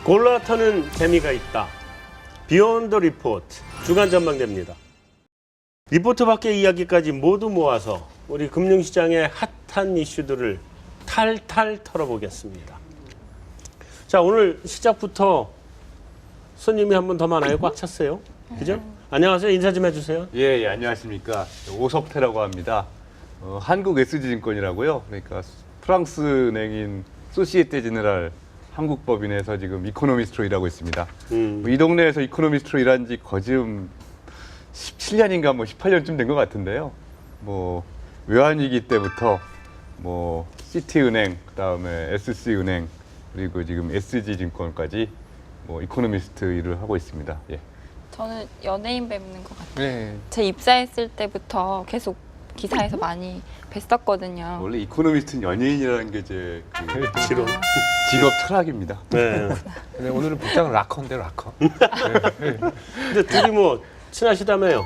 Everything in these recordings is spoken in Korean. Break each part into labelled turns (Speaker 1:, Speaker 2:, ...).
Speaker 1: 골라타는 재미가 있다. 비욘드 리포트 주간 전망대입니다. 리포트 밖의 이야기까지 모두 모아서 우리 금융시장의 핫한 이슈들을 탈탈 털어보겠습니다. 자, 오늘 시작부터 손님이 한 분 더 많아요. 꽉 찼어요. 그죠? 안녕하세요. 인사 좀 해주세요.
Speaker 2: 예, 안녕하십니까. 오석태라고 합니다. 한국 SG증권이라고요. 그러니까 프랑스 은행인 소시에테 제네랄 한국법인에서 지금 이코노미스트로 일하고 있습니다. 이 동네에서 이코노미스트로 일한 지 거즘 17년인가 뭐 18년쯤 된 것 같은데요. 뭐 외환위기 때부터 뭐 시티은행, 그다음에 SC은행, 그리고 지금 SG증권까지 뭐 이코노미스트 일을 하고 있습니다. 예.
Speaker 3: 저는 연예인 뵙는 것 같아요.
Speaker 2: 네.
Speaker 3: 제 입사했을 때부터 계속 기사에서 많이 뵀었거든요.
Speaker 2: 원래 이코노미스트는 연예인이라는 게 제
Speaker 1: 지론.
Speaker 2: 직업 철학입니다.
Speaker 1: 네.
Speaker 4: 근데 오늘은 복장은 락커인데 락커.
Speaker 1: 근데 둘이 뭐 친하시다며요.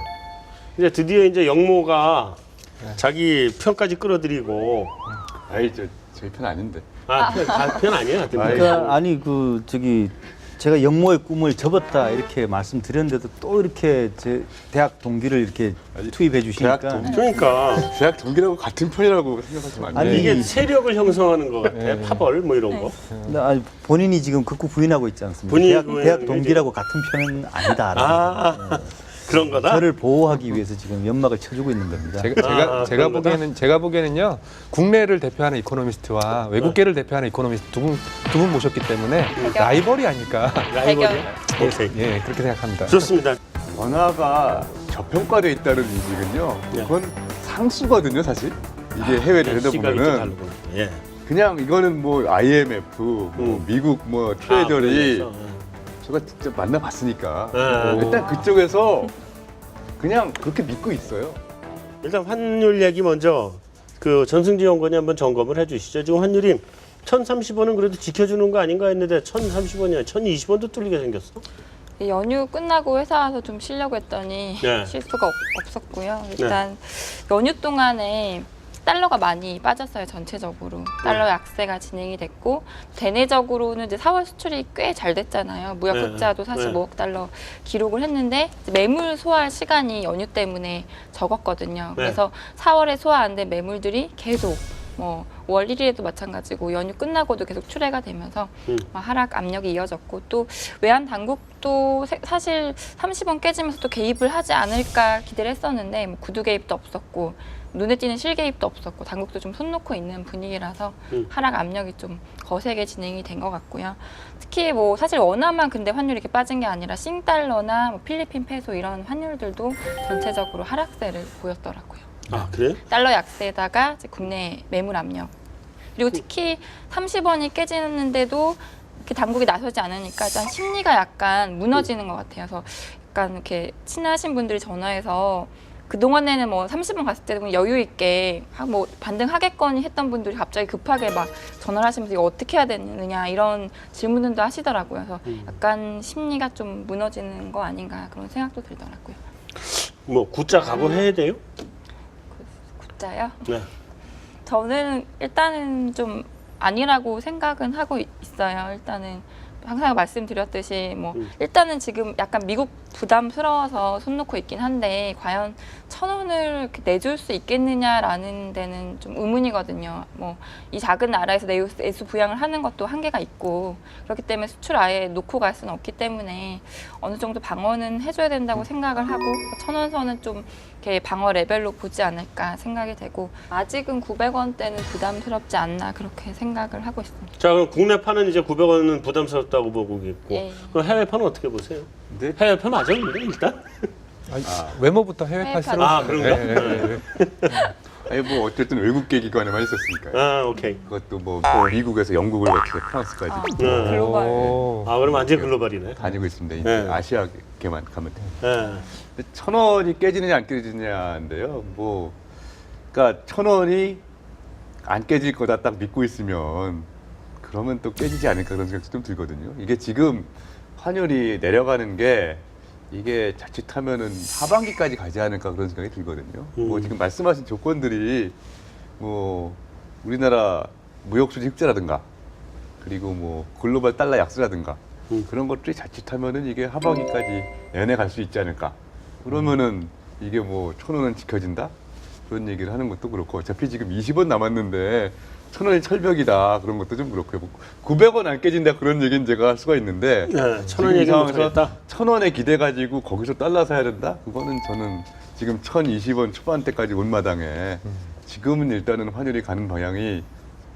Speaker 1: 이제 드디어 이제 영모가 자기 편까지 끌어들이고.
Speaker 2: 아이 저희 편 아닌데.
Speaker 1: 편 아니에요.
Speaker 5: 그러니까 아니 그 저기 제가 영모의 꿈을 접었다 이렇게 말씀드렸는데도 또 이렇게 제 대학 동기를 이렇게 투입해 주시니까
Speaker 1: 그러니까
Speaker 2: 대학 동기라고 같은 편이라고 생각하시면 안 돼요.
Speaker 5: 아니,
Speaker 1: 이게 세력을 형성하는 것 같아. 파벌 뭐 이런 거.
Speaker 5: 근데 아니, 본인이 지금 극구 부인하고 있지 않습니까?
Speaker 1: 본인이
Speaker 5: 대학 동기라고 같은 편은 아니다.
Speaker 1: 그런 거다.
Speaker 5: 저를 보호하기 위해서 지금 연막을 쳐주고 있는 겁니다.
Speaker 4: 제가
Speaker 1: 그런 거다?
Speaker 4: 보기에는요 국내를 대표하는 이코노미스트와 외국계를 대표하는 이코노미스트 두 분 모셨기 때문에 라이벌이 아닐까.
Speaker 1: 라이벌이야? 오케이.
Speaker 4: 예, 그렇게 생각합니다.
Speaker 1: 좋습니다.
Speaker 2: 원화가 저평가되어 있다는 인식은요. 그건 상수거든요, 사실. 이게 해외 되다
Speaker 1: 시각이 좀
Speaker 2: 보면은
Speaker 1: 다르구나. 예.
Speaker 2: 그냥 이거는 뭐 IMF, 뭐 미국 뭐 트레저리
Speaker 1: 그래서,
Speaker 2: 제가 직접 만나봤으니까
Speaker 1: 네.
Speaker 2: 일단 그쪽에서 그냥 그렇게 믿고 있어요.
Speaker 1: 일단 환율 얘기 먼저 그 전승지 연구원이 한번 점검을 해주시죠. 지금 환율이 1,030원은 그래도 지켜주는 거 아닌가 했는데 1,030원이야. 1,020원도 뚫리게 생겼어.
Speaker 3: 연휴 끝나고 회사 와서 좀 쉬려고 했더니
Speaker 1: 네.
Speaker 3: 쉴 수가 없었고요. 일단 연휴 동안에 달러가 많이 빠졌어요. 전체적으로 달러 약세가 진행이 됐고 대내적으로는 이제 4월 수출이 꽤 잘 됐잖아요. 무역
Speaker 1: 네.
Speaker 3: 흑자도
Speaker 1: 네.
Speaker 3: 45억 달러 기록을 했는데 이제 매물 소화할 시간이 연휴 때문에 적었거든요. 그래서 4월에 소화 안 된 매물들이 계속 뭐 5월 1일에도 마찬가지고 연휴 끝나고도 계속 출회가 되면서 하락 압력이 이어졌고 또 외환 당국도 사실 30원 깨지면서 또 개입을 하지 않을까 기대를 했었는데 뭐 구두 개입도 없었고 눈에 띄는 실개입도 없었고 당국도 좀 손 놓고 있는 분위기라서 하락 압력이 좀 거세게 진행이 된 것 같고요. 특히 뭐 사실 원화만 근데 환율이 이렇게 빠진 게 아니라 싱달러나 뭐 필리핀 페소 이런 환율들도 전체적으로 하락세를 보였더라고요.
Speaker 1: 아, 그래?
Speaker 3: 달러 약세에다가 이제 국내 매물 압력 그리고 특히 30원이 깨지는데도 이렇게 당국이 나서지 않으니까 일단 심리가 약간 무너지는 것 같아요. 그래서 약간 이렇게 친하신 분들이 전화해서 그동안에는 뭐 30원 갔을 때는 여유 있게 뭐 반등하겠거니 했던 분들이 갑자기 급하게 막 전화를 하시면서 이거 어떻게 해야 되느냐 이런 질문들도 하시더라고요. 그래서 약간 심리가 좀 무너지는 거 아닌가 그런 생각도 들더라고요.
Speaker 1: 뭐 굿자 각오해야 돼요?
Speaker 3: 굿자요?
Speaker 1: 네.
Speaker 3: 저는 일단은 좀 아니라고 생각은 하고 있어요. 일단은 항상 말씀드렸듯이 뭐 일단은 지금 약간 미국 부담스러워서 손 놓고 있긴 한데 과연 1,000원을 이렇게 내줄 수 있겠느냐라는 데는 좀 의문이거든요. 뭐 이 작은 나라에서 내수 부양을 하는 것도 한계가 있고 그렇기 때문에 수출 아예 놓고 갈 수는 없기 때문에 어느 정도 방어는 해줘야 된다고 생각을 하고 1,000원 선은 좀 이렇게 방어 레벨로 보지 않을까 생각이 되고 아직은 900원대는 부담스럽지 않나 그렇게 생각을 하고 있습니다.
Speaker 1: 자, 그럼 국내파는 이제 900원은 부담스럽다고 보고 있고
Speaker 3: 예.
Speaker 1: 그럼 해외파는 어떻게 보세요?
Speaker 2: 근데
Speaker 1: 해외파 맞아 근데 일단?
Speaker 4: 외모부터 해외파시로.
Speaker 1: 아, 그런가?
Speaker 2: 아니 뭐 어쨌든 외국계 기관에만 있었으니까요.
Speaker 1: 아, 오케이.
Speaker 2: 그것도 뭐 미국에서 영국을 거치고 프랑스까지
Speaker 3: 글로벌.
Speaker 1: 아, 그럼 완전 글로벌이네.
Speaker 2: 다니고 있습니다. 이제
Speaker 1: 네.
Speaker 2: 아시아계만 가면 돼요.
Speaker 1: 예.
Speaker 2: 근데 1,000원이 깨지느냐 안 깨지느냐인데요. 뭐 그러니까 1,000원이 안 깨질 거다 딱 믿고 있으면 그러면 또 깨지지 않을까 그런 생각도 좀 들거든요. 이게 지금 환율이 내려가는 게 이게 자칫하면은 하반기까지 가지 않을까 그런 생각이 들거든요. 뭐 지금 말씀하신 조건들이 뭐 우리나라 무역 수지 흑자라든가 그리고 뭐 글로벌 달러 약세라든가 그런 것들이 자칫하면은 이게 하반기까지 내내 갈 수 있지 않을까. 그러면은 이게 뭐 1,000원은 지켜진다? 그런 얘기를 하는 것도 그렇고 어차피 지금 20원 남았는데 1,000원이 철벽이다. 그런 것도 좀 그렇고 900원 안 깨진다 그런 얘기는 제가 할 수가 있는데
Speaker 1: 네, 1,000원
Speaker 2: 지금
Speaker 1: 얘기는
Speaker 2: 상황에서
Speaker 1: 못하겠다.
Speaker 2: 1,000원에 기대 가지고 거기서 달러 사야 된다? 그거는 저는 지금 1,020원 초반대까지 온 마당에 지금은 일단은 환율이 가는 방향이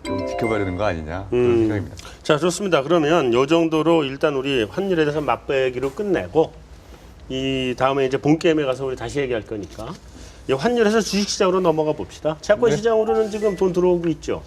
Speaker 2: 좀 지켜봐야 되는 거 아니냐 그런 생각입니다.
Speaker 1: 자, 좋습니다. 그러면 요 정도로 일단 우리 환율에 대해서 맛보기로 끝내고 이 다음에 이제 본 게임에 가서 우리 다시 얘기할 거니까 이 환율에서 주식시장으로 넘어가 봅시다. 채권 시장으로는 지금 돈 들어오고 있죠.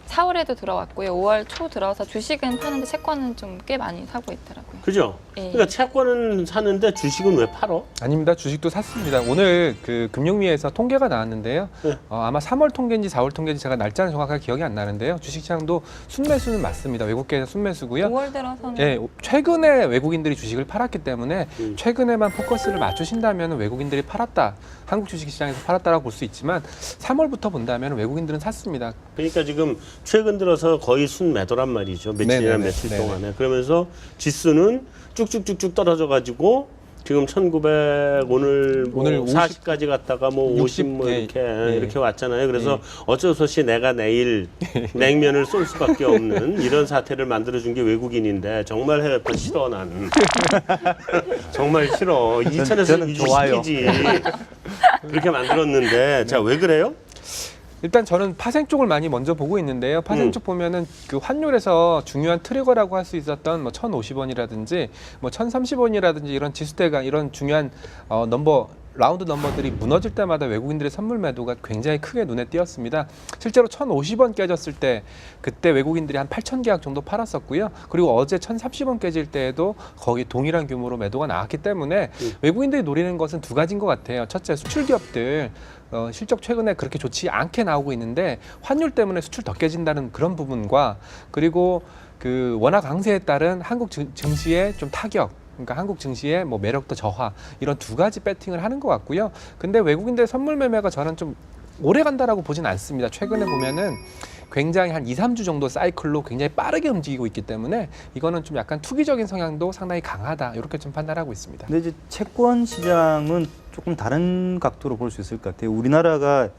Speaker 3: 4월에도 들어왔고요. 5월 초 들어서 주식은 파는데 채권은 좀 꽤 많이 사고 있더라고요.
Speaker 1: 그죠?
Speaker 3: 예.
Speaker 1: 그러니까 채권은 사는데 주식은 왜 팔어?
Speaker 4: 아닙니다. 주식도 샀습니다. 오늘 그 금융위에서 통계가 나왔는데요.
Speaker 1: 네.
Speaker 4: 아마 3월 통계인지 4월 통계인지 제가 날짜는 정확하게 기억이 안 나는데요. 주식시장도 순매수는 맞습니다. 외국계에서 순매수고요.
Speaker 3: 5월 들어서는
Speaker 4: 예, 최근에 외국인들이 주식을 팔았기 때문에 최근에만 포커스를 맞추신다면 외국인들이 팔았다. 한국 주식시장에서 팔았다라고 볼 수 있지만 3월부터 본다면 외국인들은 샀습니다.
Speaker 1: 그러니까 지금 최근 들어서 거의 순매도란 말이죠. 며칠이나
Speaker 4: 네네네.
Speaker 1: 며칠
Speaker 4: 네네.
Speaker 1: 동안에. 그러면서 지수는 쭉쭉쭉쭉 떨어져 가지고 지금 1900 오늘
Speaker 4: 오늘
Speaker 1: 40까지 갔다가 뭐 50 뭐
Speaker 4: 60,
Speaker 1: 이렇게
Speaker 4: 예.
Speaker 1: 이렇게 왔잖아요. 그래서 어쩔 수 없이 내가 내일 냉면을 쏠 수밖에 없는 이런 사태를 만들어 준 게 외국인인데 정말 해외파 싫어 나는. 정말 싫어. 이천에서
Speaker 5: 저는
Speaker 1: 위주
Speaker 5: 좋아요.
Speaker 1: 시키지. 그렇게 만들었는데 자, 왜 그래요?
Speaker 4: 일단 저는 파생 쪽을 많이 먼저 보고 있는데요. 파생 쪽 보면은 그 환율에서 중요한 트리거라고 할 수 있었던 뭐 1,050원이라든지 뭐 1,030원이라든지 이런 지수대가 이런 중요한 라운드 넘버들이 무너질 때마다 외국인들의 선물 매도가 굉장히 크게 눈에 띄었습니다. 실제로 1,050원 깨졌을 때 그때 외국인들이 한 8,000계약 정도 팔았었고요. 그리고 어제 1,030원 깨질 때에도 거의 동일한 규모로 매도가 나왔기 때문에 외국인들이 노리는 것은 두 가지인 것 같아요. 첫째, 수출 기업들 실적 최근에 그렇게 좋지 않게 나오고 있는데 환율 때문에 수출 더 깨진다는 그런 부분과 그리고 그 원화 강세에 따른 한국 증시의 좀 타격, 그러니까 한국 증시의 뭐 매력도 저하 이런 두 가지 배팅을 하는 것 같고요. 근데 외국인들 선물 매매가 저는 좀 오래 간다라고 보진 않습니다. 최근에 보면은 굉장히 한 2, 3주 정도 사이클로 굉장히 빠르게 움직이고 있기 때문에 이거는 좀 약간 투기적인 성향도 상당히 강하다 이렇게 좀 판단하고 있습니다.
Speaker 5: 근데 이제 채권 시장은 조금 다른 각도로 볼 수 있을 것 같아요. 우리나라가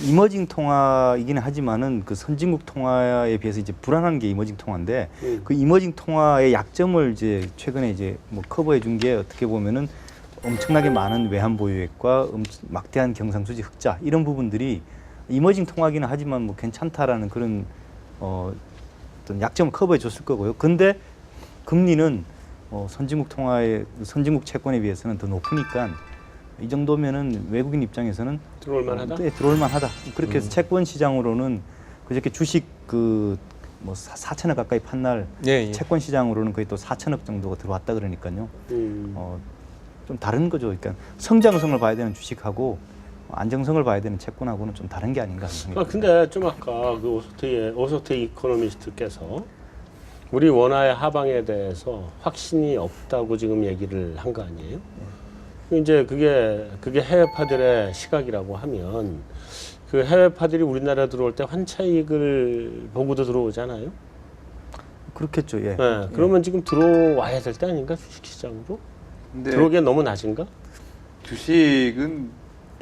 Speaker 5: 이머징 통화이기는 하지만은 그 선진국 통화에 비해서 이제 불안한 게 이머징 통화인데 그 이머징 통화의 약점을 이제 최근에 이제 뭐 커버해 준 게 어떻게 보면은 엄청나게 많은 외환 보유액과 막대한 경상수지 흑자 이런 부분들이 이머징 통화기는 하지만 뭐 괜찮다라는 그런 어떤 약점을 커버해 줬을 거고요. 근데 금리는 선진국 채권에 비해서는 더 높으니까 이 정도면은 외국인 입장에서는
Speaker 1: 들어올 만하다.
Speaker 5: 네, 들어올 만하다. 그렇게 해서 채권 시장으로는 그저께 주식 그 뭐 4천억 가까이 판 날
Speaker 4: 예.
Speaker 5: 채권 시장으로는 거의 또 4천억 정도가 들어왔다 그러니까요. 좀 다른 거죠. 그러니까 성장성을 봐야 되는 주식하고 안정성을 봐야 되는 채권하고는 좀 다른 게 아닌가 하는 생각이 듭니다.
Speaker 1: 근데 좀 아까 그 오소태 이코노미스트께서 우리 원화의 하방에 대해서 확신이 없다고 지금 얘기를 한 거 아니에요? 이제 그게 해외파들의 시각이라고 하면 그 해외파들이 우리나라 들어올 때 환차익을 보고도 들어오잖아요.
Speaker 5: 그렇겠죠. 예.
Speaker 1: 네, 그러면 지금 들어와야 될 때 아닌가 주식시장으로?
Speaker 2: 근데
Speaker 1: 들어오기엔 너무 낮은가?
Speaker 2: 주식은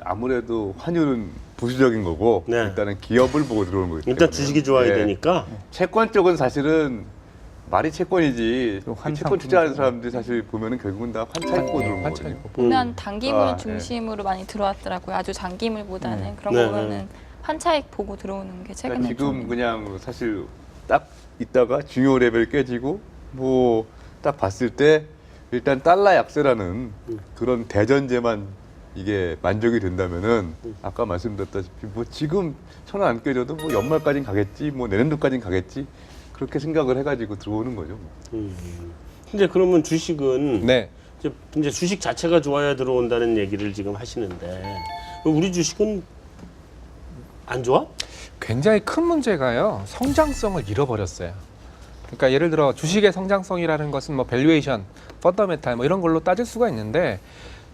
Speaker 2: 아무래도 환율은 부수적인 거고
Speaker 1: 네.
Speaker 2: 일단은 기업을 보고 들어오는 거기 때문에
Speaker 1: 일단 주식이 좋아야
Speaker 2: 네.
Speaker 1: 되니까.
Speaker 2: 채권 쪽은 사실은 말이 채권이지
Speaker 5: 그 환상
Speaker 2: 채권 투자하는 사람들이 사실 보면은 결국은 다 환차익 보고 들어오는 거거든요.
Speaker 3: 보면 단기물
Speaker 2: 아,
Speaker 3: 중심으로 많이 들어왔더라고요. 아주 장기물보다는 그런
Speaker 1: 네,
Speaker 3: 거 보면은 환차익 보고 들어오는 게 최근에
Speaker 2: 그러니까 지금
Speaker 3: 좀
Speaker 2: 그냥 사실 딱 있다가 중요 레벨 깨지고 뭐 딱 봤을 때 일단 달러 약세라는 그런 대전제만 이게 만족이 된다면은 아까 말씀드렸다시피 뭐 지금 1,000원 안 깨져도 뭐 연말까지는 가겠지 뭐 내년도까지는 가겠지 그렇게 생각을 해가지고 들어오는 거죠.
Speaker 1: 근데 그러면 주식은
Speaker 4: 네.
Speaker 1: 이제 주식 자체가 좋아야 들어온다는 얘기를 지금 하시는데 우리 주식은 안 좋아?
Speaker 4: 굉장히 큰 문제가요. 성장성을 잃어버렸어요. 그러니까 예를 들어 주식의 성장성이라는 것은 뭐 밸류에이션, 펀더멘탈 뭐 이런 걸로 따질 수가 있는데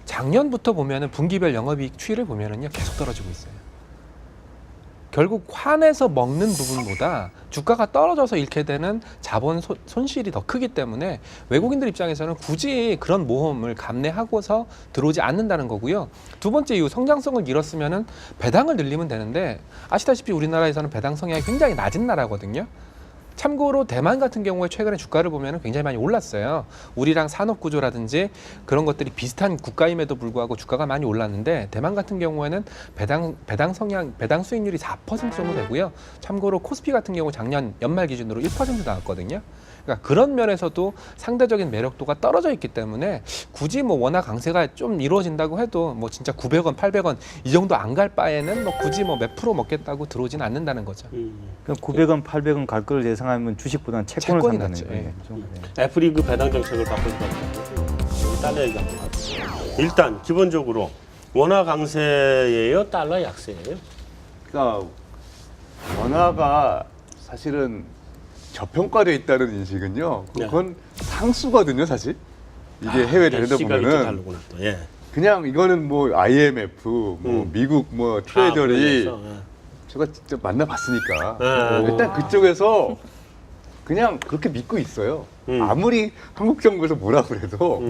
Speaker 4: 작년부터 보면은 분기별 영업이익 추이를 보면은요 계속 떨어지고 있어요. 결국 환에서 먹는 부분보다 주가가 떨어져서 잃게 되는 자본 손실이 더 크기 때문에 외국인들 입장에서는 굳이 그런 모험을 감내하고서 들어오지 않는다는 거고요. 두 번째 이유, 성장성을 잃었으면은 배당을 늘리면 되는데 아시다시피 우리나라에서는 배당 성향이 굉장히 낮은 나라거든요. 참고로 대만 같은 경우에 최근에 주가를 보면 굉장히 많이 올랐어요. 우리랑 산업 구조라든지 그런 것들이 비슷한 국가임에도 불구하고 주가가 많이 올랐는데 대만 같은 경우에는 배당 수익률이 4% 정도 되고요. 참고로 코스피 같은 경우 작년 연말 기준으로 1% 나왔거든요. 그러니까 그런 면에서도 상대적인 매력도가 떨어져 있기 때문에 굳이 뭐 원화 강세가 좀 이루어진다고 해도 뭐 진짜 900원, 800원 이 정도 안 갈 바에는 뭐 굳이 뭐 몇 프로 먹겠다고 들어오진 않는다는 거죠.
Speaker 5: 그럼 900원, 800원 갈 걸 예상하면 주식보다는 채권을
Speaker 4: 채권이
Speaker 5: 산다는
Speaker 4: 낫죠.
Speaker 5: 거예요.
Speaker 4: 예.
Speaker 1: F리그 배당 정책을 바꿀 것 같아요. 달러 얘기 한번 해보죠. 일단 기본적으로 원화 강세예요, 달러 약세예요?
Speaker 2: 그러니까 원화가 사실은 저평가되어 있다는 인식은요. 그건 상수거든요, 사실. 이게 해외 다니다
Speaker 1: 시각이 좀
Speaker 2: 보면은
Speaker 1: 다르구나 또. 예.
Speaker 2: 그냥 이거는 뭐 IMF, 뭐 미국 뭐 트레저리
Speaker 1: 그래서,
Speaker 2: 제가 직접 만나봤으니까
Speaker 1: 네.
Speaker 2: 일단 그쪽에서 그냥 그렇게 믿고 있어요. 아무리 한국 정부에서 뭐라 그래도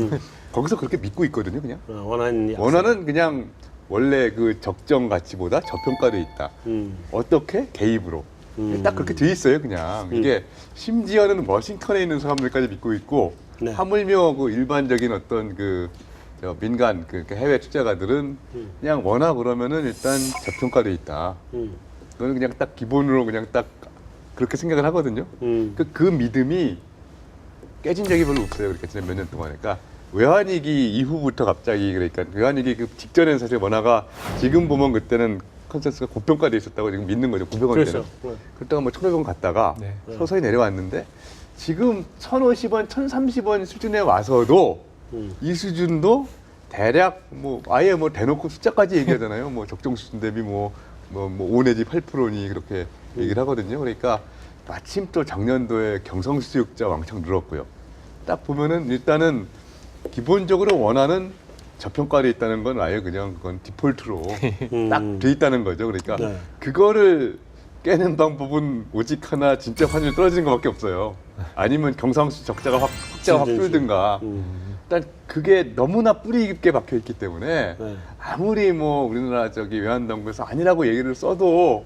Speaker 2: 거기서 그렇게 믿고 있거든요, 그냥.
Speaker 1: 원하는 약세.
Speaker 2: 원화는 그냥 원래 그 적정 가치보다 저평가돼 있다. 어떻게? 개입으로. 딱 그렇게 돼 있어요, 그냥. 이게 심지어는 워싱턴에 있는 사람들까지 믿고 있고,
Speaker 1: 네.
Speaker 2: 하물며 그 일반적인 어떤 저 민간 그 해외 투자가들은 그냥 원화 그러면은 일단 저평가돼 있다. 그거는 그냥 딱 기본으로 그냥 딱 그렇게 생각을 하거든요. 그 믿음이 깨진 적이 별로 없어요. 그러니까 지난 몇 년 동안. 그러니까 외환위기 이후부터 갑자기 그러니까 외환위기 그 직전에는 사실 원화가 지금 보면 그때는 컨센서스가 고평가돼 있었다고 지금 믿는 거죠. 900원
Speaker 1: 그렇죠.
Speaker 2: 때는. 그랬다가 뭐 1,500원 갔다가
Speaker 4: 네.
Speaker 2: 서서히 내려왔는데 지금 1,050원, 1,030원 수준에 와서도 이 수준도 대략 뭐 아예 뭐 대놓고 숫자까지 얘기하잖아요. 뭐 적정 수준 대비 뭐 5 내지 8%니 그렇게 얘기를 하거든요. 그러니까 마침 또 작년도에 경성수요자 왕창 늘었고요. 딱 보면은 일단은 기본적으로 원화는 저평가돼 있다는 건 아예 그냥 그건 디폴트로 딱 돼 있다는 거죠. 그러니까
Speaker 1: 네.
Speaker 2: 그거를 깨는 방법은 오직 하나, 진짜 환율이 떨어지는 것밖에 없어요. 아니면 경상수 적자가 확 줄든가. 일단 그게 너무나 뿌리 깊게 박혀 있기 때문에
Speaker 1: 네.
Speaker 2: 아무리 뭐 우리나라 외환당국에서 아니라고 얘기를 써도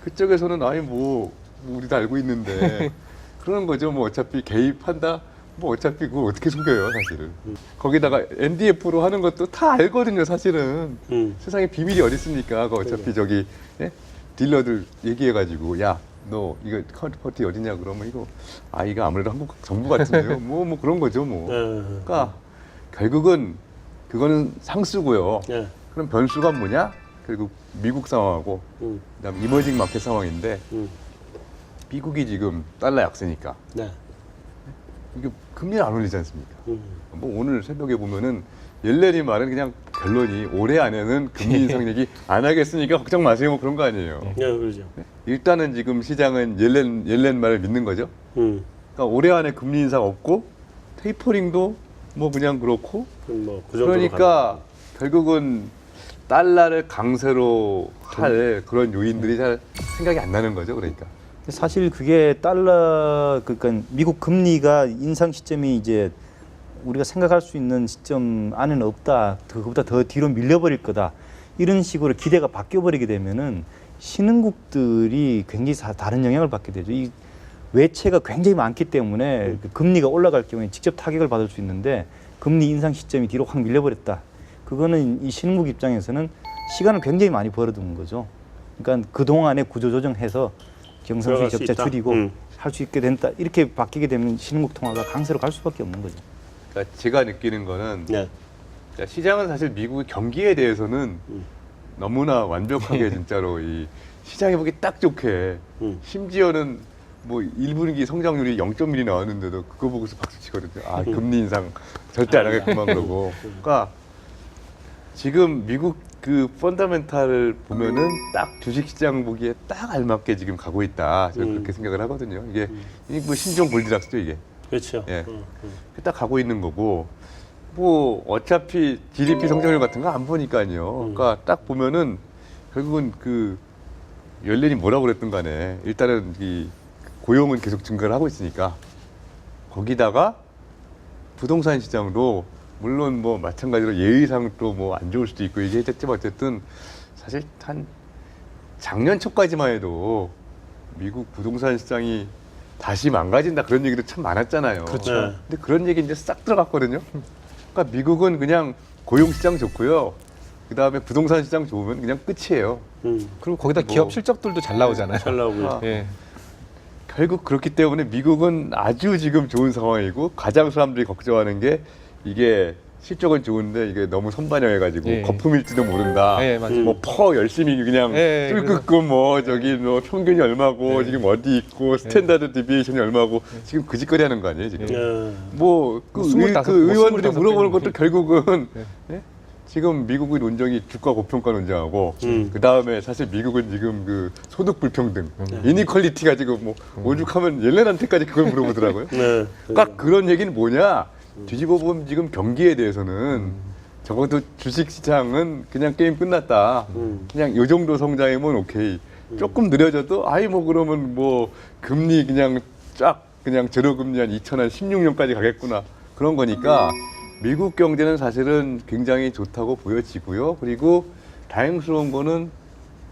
Speaker 2: 그쪽에서는 아니 뭐 우리 다 알고 있는데 그러는 거죠. 뭐 어차피 개입한다. 뭐 어차피 그거 어떻게 속여요, 사실은. 거기다가 NDF로 하는 것도 다 알거든요, 사실은. 세상에 비밀이 어디 있습니까? 그 어차피 저기 예? 딜러들 얘기해가지고 야, 너 이거 카운터파티 어디냐 그러면 이거 이거 아무래도 한국 정부 같은데요. 뭐 그런 거죠, 뭐. 그러니까 결국은 그거는 상수고요.
Speaker 1: 네.
Speaker 2: 그럼 변수가 뭐냐? 결국 미국 상황하고 그다음 이머징 마켓 상황인데 미국이 지금 달러 약세니까.
Speaker 1: 네.
Speaker 2: 이게 금리를 안 올리지 않습니까? 뭐 오늘 새벽에 보면은 옐렌이 말은 그냥 결론이 올해 안에는 금리 인상 얘기 안 하겠으니까 걱정 마세요. 뭐 그런 거 아니에요.
Speaker 1: 네, 그렇죠.
Speaker 2: 일단은 지금 시장은 옐렌 말을 믿는 거죠. 그러니까 올해 안에 금리 인상 없고 테이퍼링도 뭐 그냥 그렇고
Speaker 1: 그 정도로
Speaker 2: 그러니까 결국은 달러를 강세로 할 그런 요인들이 잘 생각이 안 나는 거죠. 그러니까.
Speaker 5: 사실 그게 달러 그러니까 미국 금리가 인상 시점이 이제 우리가 생각할 수 있는 시점 안에는 없다. 그거보다 더 뒤로 밀려버릴 거다. 이런 식으로 기대가 바뀌어 버리게 되면은 신흥국들이 굉장히 다른 영향을 받게 되죠. 이 외채가 굉장히 많기 때문에 그 금리가 올라갈 경우에 직접 타격을 받을 수 있는데 금리 인상 시점이 뒤로 확 밀려버렸다. 그거는 이 신흥국 입장에서는 시간을 굉장히 많이 벌어둔 거죠. 그러니까 그 동안에 구조조정해서 경상수지 적자 줄이고 할 수 있게 된다. 이렇게 바뀌게 되면 신흥국 통화가 강세로 갈 수밖에 없는 거죠.
Speaker 2: 그러니까 제가 느끼는 거는
Speaker 1: 네.
Speaker 2: 시장은 사실 미국 경기에 대해서는 너무나 완벽하게 진짜로 이 시장에 보기 딱 좋게 심지어는 뭐 1분기 성장률이 0.1이 나왔는데도 그거 보고서 박수 치거든요. 금리 인상 절대 안 하겠구만 그러고. 그러니까 지금 미국 그 펀더멘탈을 보면은 딱 주식시장 보기에 딱 알맞게 지금 가고 있다. 저는 그렇게 생각을 하거든요. 이게 뭐 신종 골디락스죠 이게.
Speaker 1: 그렇죠.
Speaker 2: 예. 딱 가고 있는 거고 뭐 어차피 GDP 성장률 같은 거 안 보니까요. 그러니까 딱 보면은 결국은 그 연린이 뭐라고 그랬든 간에 일단은 이 고용은 계속 증가를 하고 있으니까 거기다가 부동산 시장도 물론 뭐 마찬가지로 예의상 또 뭐 안 좋을 수도 있고 얘기했지만 어쨌든 사실 한 작년 초까지만 해도 미국 부동산 시장이 다시 망가진다 그런 얘기도 참 많았잖아요.
Speaker 1: 그렇죠.
Speaker 2: 근데 그런 얘기 이제 싹 들어갔거든요. 그러니까 미국은 그냥 고용 시장 좋고요. 그 다음에 부동산 시장 좋으면 그냥 끝이에요.
Speaker 4: 그리고 거기다
Speaker 2: 뭐.
Speaker 4: 기업 실적들도 잘 나오잖아요.
Speaker 1: 잘 나오고.
Speaker 2: 아.
Speaker 4: 예.
Speaker 2: 결국 그렇기 때문에 미국은 아주 지금 좋은 상황이고 가장 사람들이 걱정하는 게 이게 실적은 좋은데 이게 너무 선반영해가지고
Speaker 4: 예.
Speaker 2: 거품일지도 모른다.
Speaker 4: 예, 맞아요.
Speaker 2: 뭐 퍼 열심히 그냥
Speaker 4: 예,
Speaker 2: 뚫 긋고 뭐 저기 뭐 평균이 얼마고 지금 어디 있고 스탠다드 디비에이션이 얼마고 지금 그 짓거리 하는 거 아니에요 지금?
Speaker 1: 예.
Speaker 2: 그
Speaker 4: 25,
Speaker 2: 의원들이
Speaker 4: 25
Speaker 2: 물어보는 것도 결국은
Speaker 4: 네.
Speaker 2: 예? 지금 미국의 논쟁이 주가 고평가 논쟁하고 그 다음에 사실 미국은 지금 그 소득 불평등, 이니퀄리티가 지금 뭐 오죽하면 옐렌한테까지 그걸 물어보더라고요.
Speaker 1: 네.
Speaker 2: 그러니까 그런 얘기는 뭐냐? 뒤집어 보면 지금 경기에 대해서는 적어도 주식 시장은 그냥 게임 끝났다. 그냥 요 정도 성장이면 오케이. 조금 느려져도 아이 뭐 그러면 뭐 금리 그냥 쫙 그냥 제로 금리 한 2016년까지 가겠구나. 그런 거니까 미국 경제는 사실은 굉장히 좋다고 보여지고요. 그리고 다행스러운 거는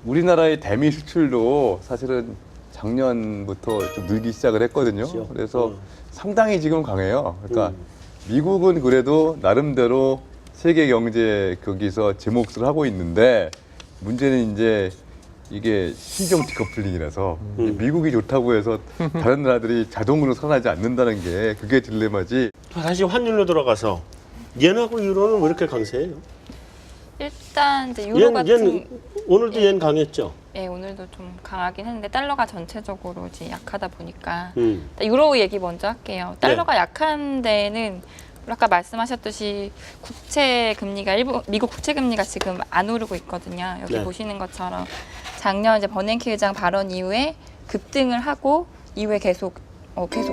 Speaker 2: 우리나라의 대미 수출도 사실은 작년부터 좀 늘기 시작을 했거든요.
Speaker 1: 그렇죠.
Speaker 2: 그래서 상당히 지금 강해요. 그러니까 미국은 그래도 나름대로 세계 경제 거기서 제 몫을 하고 있는데 문제는 이제 이게 신종 디커플링이라서 미국이 좋다고 해서 다른 나라들이 자동으로 선하지 않는다는 게 그게 딜레마지.
Speaker 1: 다시 환율로 돌아가서 옌하고 유로는 왜 이렇게 강세해요?
Speaker 3: 일단 이제 유로 같은
Speaker 1: 오늘도 옌 강했죠.
Speaker 3: 예, 오늘도 좀 강하긴 했는데 달러가 전체적으로 이제 약하다 보니까
Speaker 1: 음.
Speaker 3: 일단 유로 얘기 먼저 할게요. 달러가 약한 데는 아까 말씀하셨듯이 국채 금리가 미국 국채 금리가 지금 안 오르고 있거든요. 여기
Speaker 1: 네.
Speaker 3: 보시는 것처럼 작년 이제 버냉키 의장 발언 이후에 급등을 하고 이후에 계속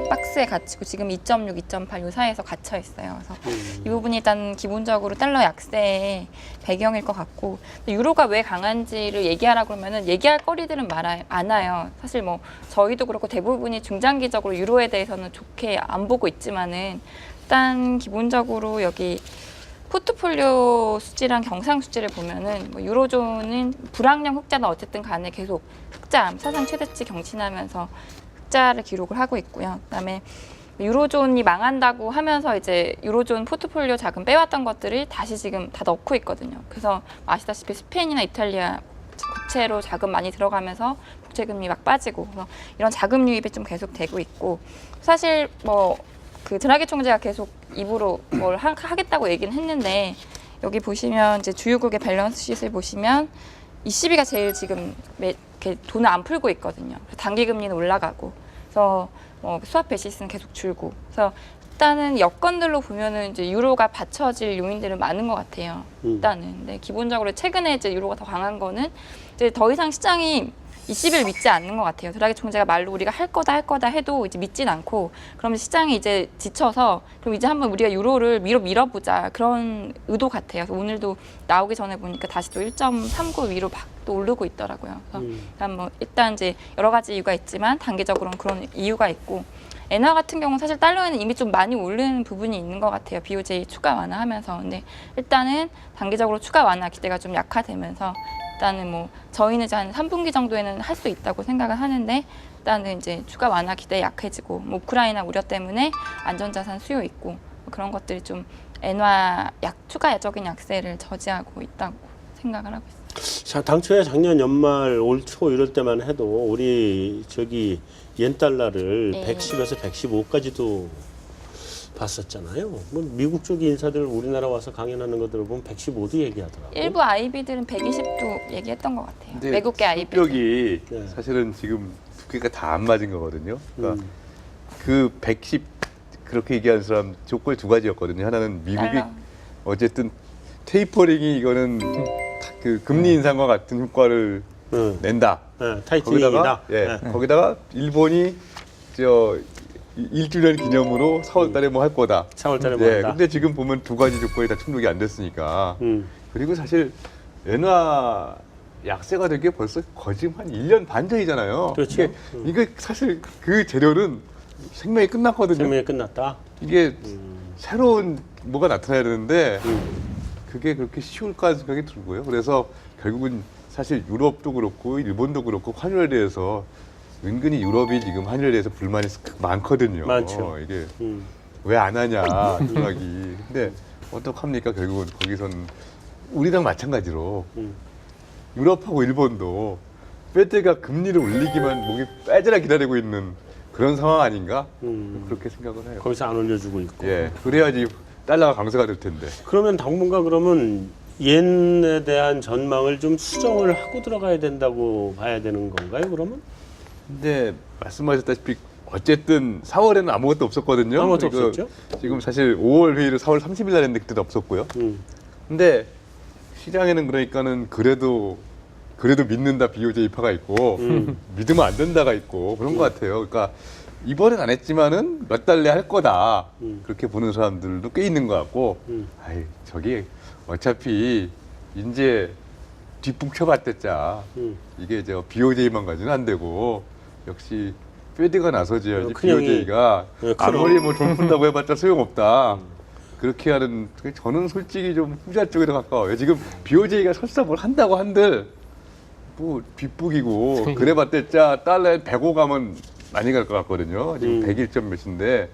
Speaker 3: 박스에 갇히고 지금 2.6, 2.8 요 사이에서 갇혀 있어요. 그래서 이 부분이 일단 기본적으로 달러 약세의 배경일 것 같고 유로가 왜 강한지를 얘기하라 그러면은 얘기할 거리들은 많아요. 사실 뭐 저희도 그렇고 대부분이 중장기적으로 유로에 대해서는 좋게 안 보고 있지만은 일단 기본적으로 여기 포트폴리오 수지랑 경상 수지를 보면은 뭐 유로존은 불황령 흑자는 어쨌든 간에 계속 흑자 사상 최대치 경신하면서 흑자를 기록을 하고 있고요. 그다음에 유로존이 망한다고 하면서 이제 유로존 포트폴리오 자금 빼왔던 것들을 다시 지금 다 넣고 있거든요. 그래서 아시다시피 스페인이나 이탈리아 국채로 자금 많이 들어가면서 국채금리 막 빠지고 그래서 이런 자금 유입이 좀 계속 되고 있고 사실 뭐 그 드라기 총재가 계속 입으로 뭘 하겠다고 얘기는 했는데 여기 보시면 이제 주요국의 밸런스 쉿을 보시면 ECB가 제일 지금 이렇게 돈을 안 풀고 있거든요. 단기 금리는 올라가고, 그래서 수합 베시스는 계속 줄고, 그래서 일단은 여건들로 보면은 이제 유로가 받쳐질 요인들은 많은 것 같아요. 일단은, 근데 기본적으로 최근에 이제 유로가 더 강한 거는 이제 더 이상 시장이 ECB를 믿지 않는 것 같아요. 드라기 총재가 말로 우리가 할 거다 해도 이제 믿진 않고, 그러면 시장이 이제 지쳐서 그럼 이제 한번 우리가 유로를 위로 밀어보자 그런 의도 같아요. 그래서 오늘도 나오기 전에 보니까 다시 또 1.39 위로 막 또 오르고 있더라고요. 그래서 뭐 일단 이제 여러 가지 이유가 있지만 단기적으로는 그런 이유가 있고, 엔화 같은 경우는 사실 달러에는 이미 좀 많이 오르는 부분이 있는 것 같아요. BOJ 추가 완화하면서. 근데 일단은 단기적으로 추가 완화 기대가 좀 약화되면서 일단은 뭐 저희는 이제 한 3분기 정도에는 할 수 있다고 생각을 하는데, 일단은 이제 추가 완화 기대 약해지고, 뭐 우크라이나 우려 때문에 안전자산 수요 있고, 뭐 그런 것들이 좀 엔화 추가적인 약세를 저지하고 있다고 생각을 하고 있습니다.
Speaker 1: 자, 당초에 작년 연말 올 초 이럴 때만 해도 우리 저기 옌 달러를
Speaker 3: 네.
Speaker 1: 110에서 115까지도 봤었잖아요. 뭐 미국 쪽 인사들 우리나라 와서 강연하는 거 들어보면 115도 얘기하더라고요.
Speaker 3: 일부 IB들은 120도 얘기했던 것 같아요.
Speaker 2: 근데
Speaker 3: 외국계 IB.
Speaker 2: 성격이
Speaker 1: 네.
Speaker 2: 사실은 지금 두께가 다 안 맞은 거거든요. 그러니까 그 110 그렇게 얘기하는 사람 조건이 두 가지였거든요. 하나는 미국이
Speaker 3: 달러.
Speaker 2: 어쨌든 테이퍼링이 이거는 그 금리 인상과 같은 효과를 낸다.
Speaker 1: 네, 타이트닝이다.
Speaker 2: 거기다가 거기다가 일본이 1주년 기념으로 4월달에 뭐 할 거다.
Speaker 1: 4월달에 뭐 한다.
Speaker 2: 근데 지금 보면 두 가지 조건이 다 충족이 안 됐으니까. 그리고 사실 엔화 약세가 된 게 벌써 거진 한 1년 반 전이잖아요.
Speaker 1: 그렇죠.
Speaker 2: 이게 사실 그 재료는 생명이 끝났거든요.
Speaker 1: 생명이 끝났다.
Speaker 2: 이게 새로운 뭐가 나타나야 되는데 그게 그렇게 쉬울까 생각이 들고요. 그래서 결국은 사실 유럽도 그렇고 일본도 그렇고 환율에 대해서 은근히 유럽이 지금 환율에 대해서 불만이 많거든요.
Speaker 1: 많죠.
Speaker 2: 이게
Speaker 1: 음.
Speaker 2: 왜 안 하냐 생각이. 근데 어떡합니까? 결국은 거기서는 우리랑 마찬가지로 유럽하고 일본도 페드가 금리를 올리기만 목이 빠지라 기다리고 있는 그런 상황 아닌가? 그렇게 생각을 해요.
Speaker 1: 거기서 안 올려주고 있고.
Speaker 2: 예, 그래야지 달러가 강세가 될 텐데.
Speaker 1: 그러면 당분간 그러면 옌에 대한 전망을 좀 수정을 하고 들어가야 된다고 봐야 되는 건가요? 그러면?
Speaker 2: 근데 말씀하셨다시피 어쨌든 4월에는 아무것도 없었거든요.
Speaker 1: 아무것도
Speaker 2: 그리고
Speaker 1: 없었죠.
Speaker 2: 지금 사실 5월 회의를 4월 30일 날 했는데 그때도 없었고요. 근데 시장에는 그러니까는 그래도 믿는다 BOJ 파가 있고 믿으면 안 된다가 있고 그런 것 같아요. 그러니까 이번엔 안 했지만은 몇 달 내 할 거다 그렇게 보는 사람들도 꽤 있는 것 같고, 아이 저기 어차피 이제 뒷북 쳐봤댔자 이게 저 BOJ만 가지는 안 되고 역시 페드가 나서줘야지
Speaker 1: 큰형이,
Speaker 2: BOJ가
Speaker 1: 큰
Speaker 2: 아무리 뭐 돈 푼다고 해봤자 소용없다. 그렇게 하는 저는 솔직히 좀 후자 쪽에도 가까워요. 지금 BOJ가 설사 뭘 한다고 한들 뭐 뒷북이고 그래봤자 달러에 105 가면 많이 갈 것 같거든요. 지금 101점 몇인데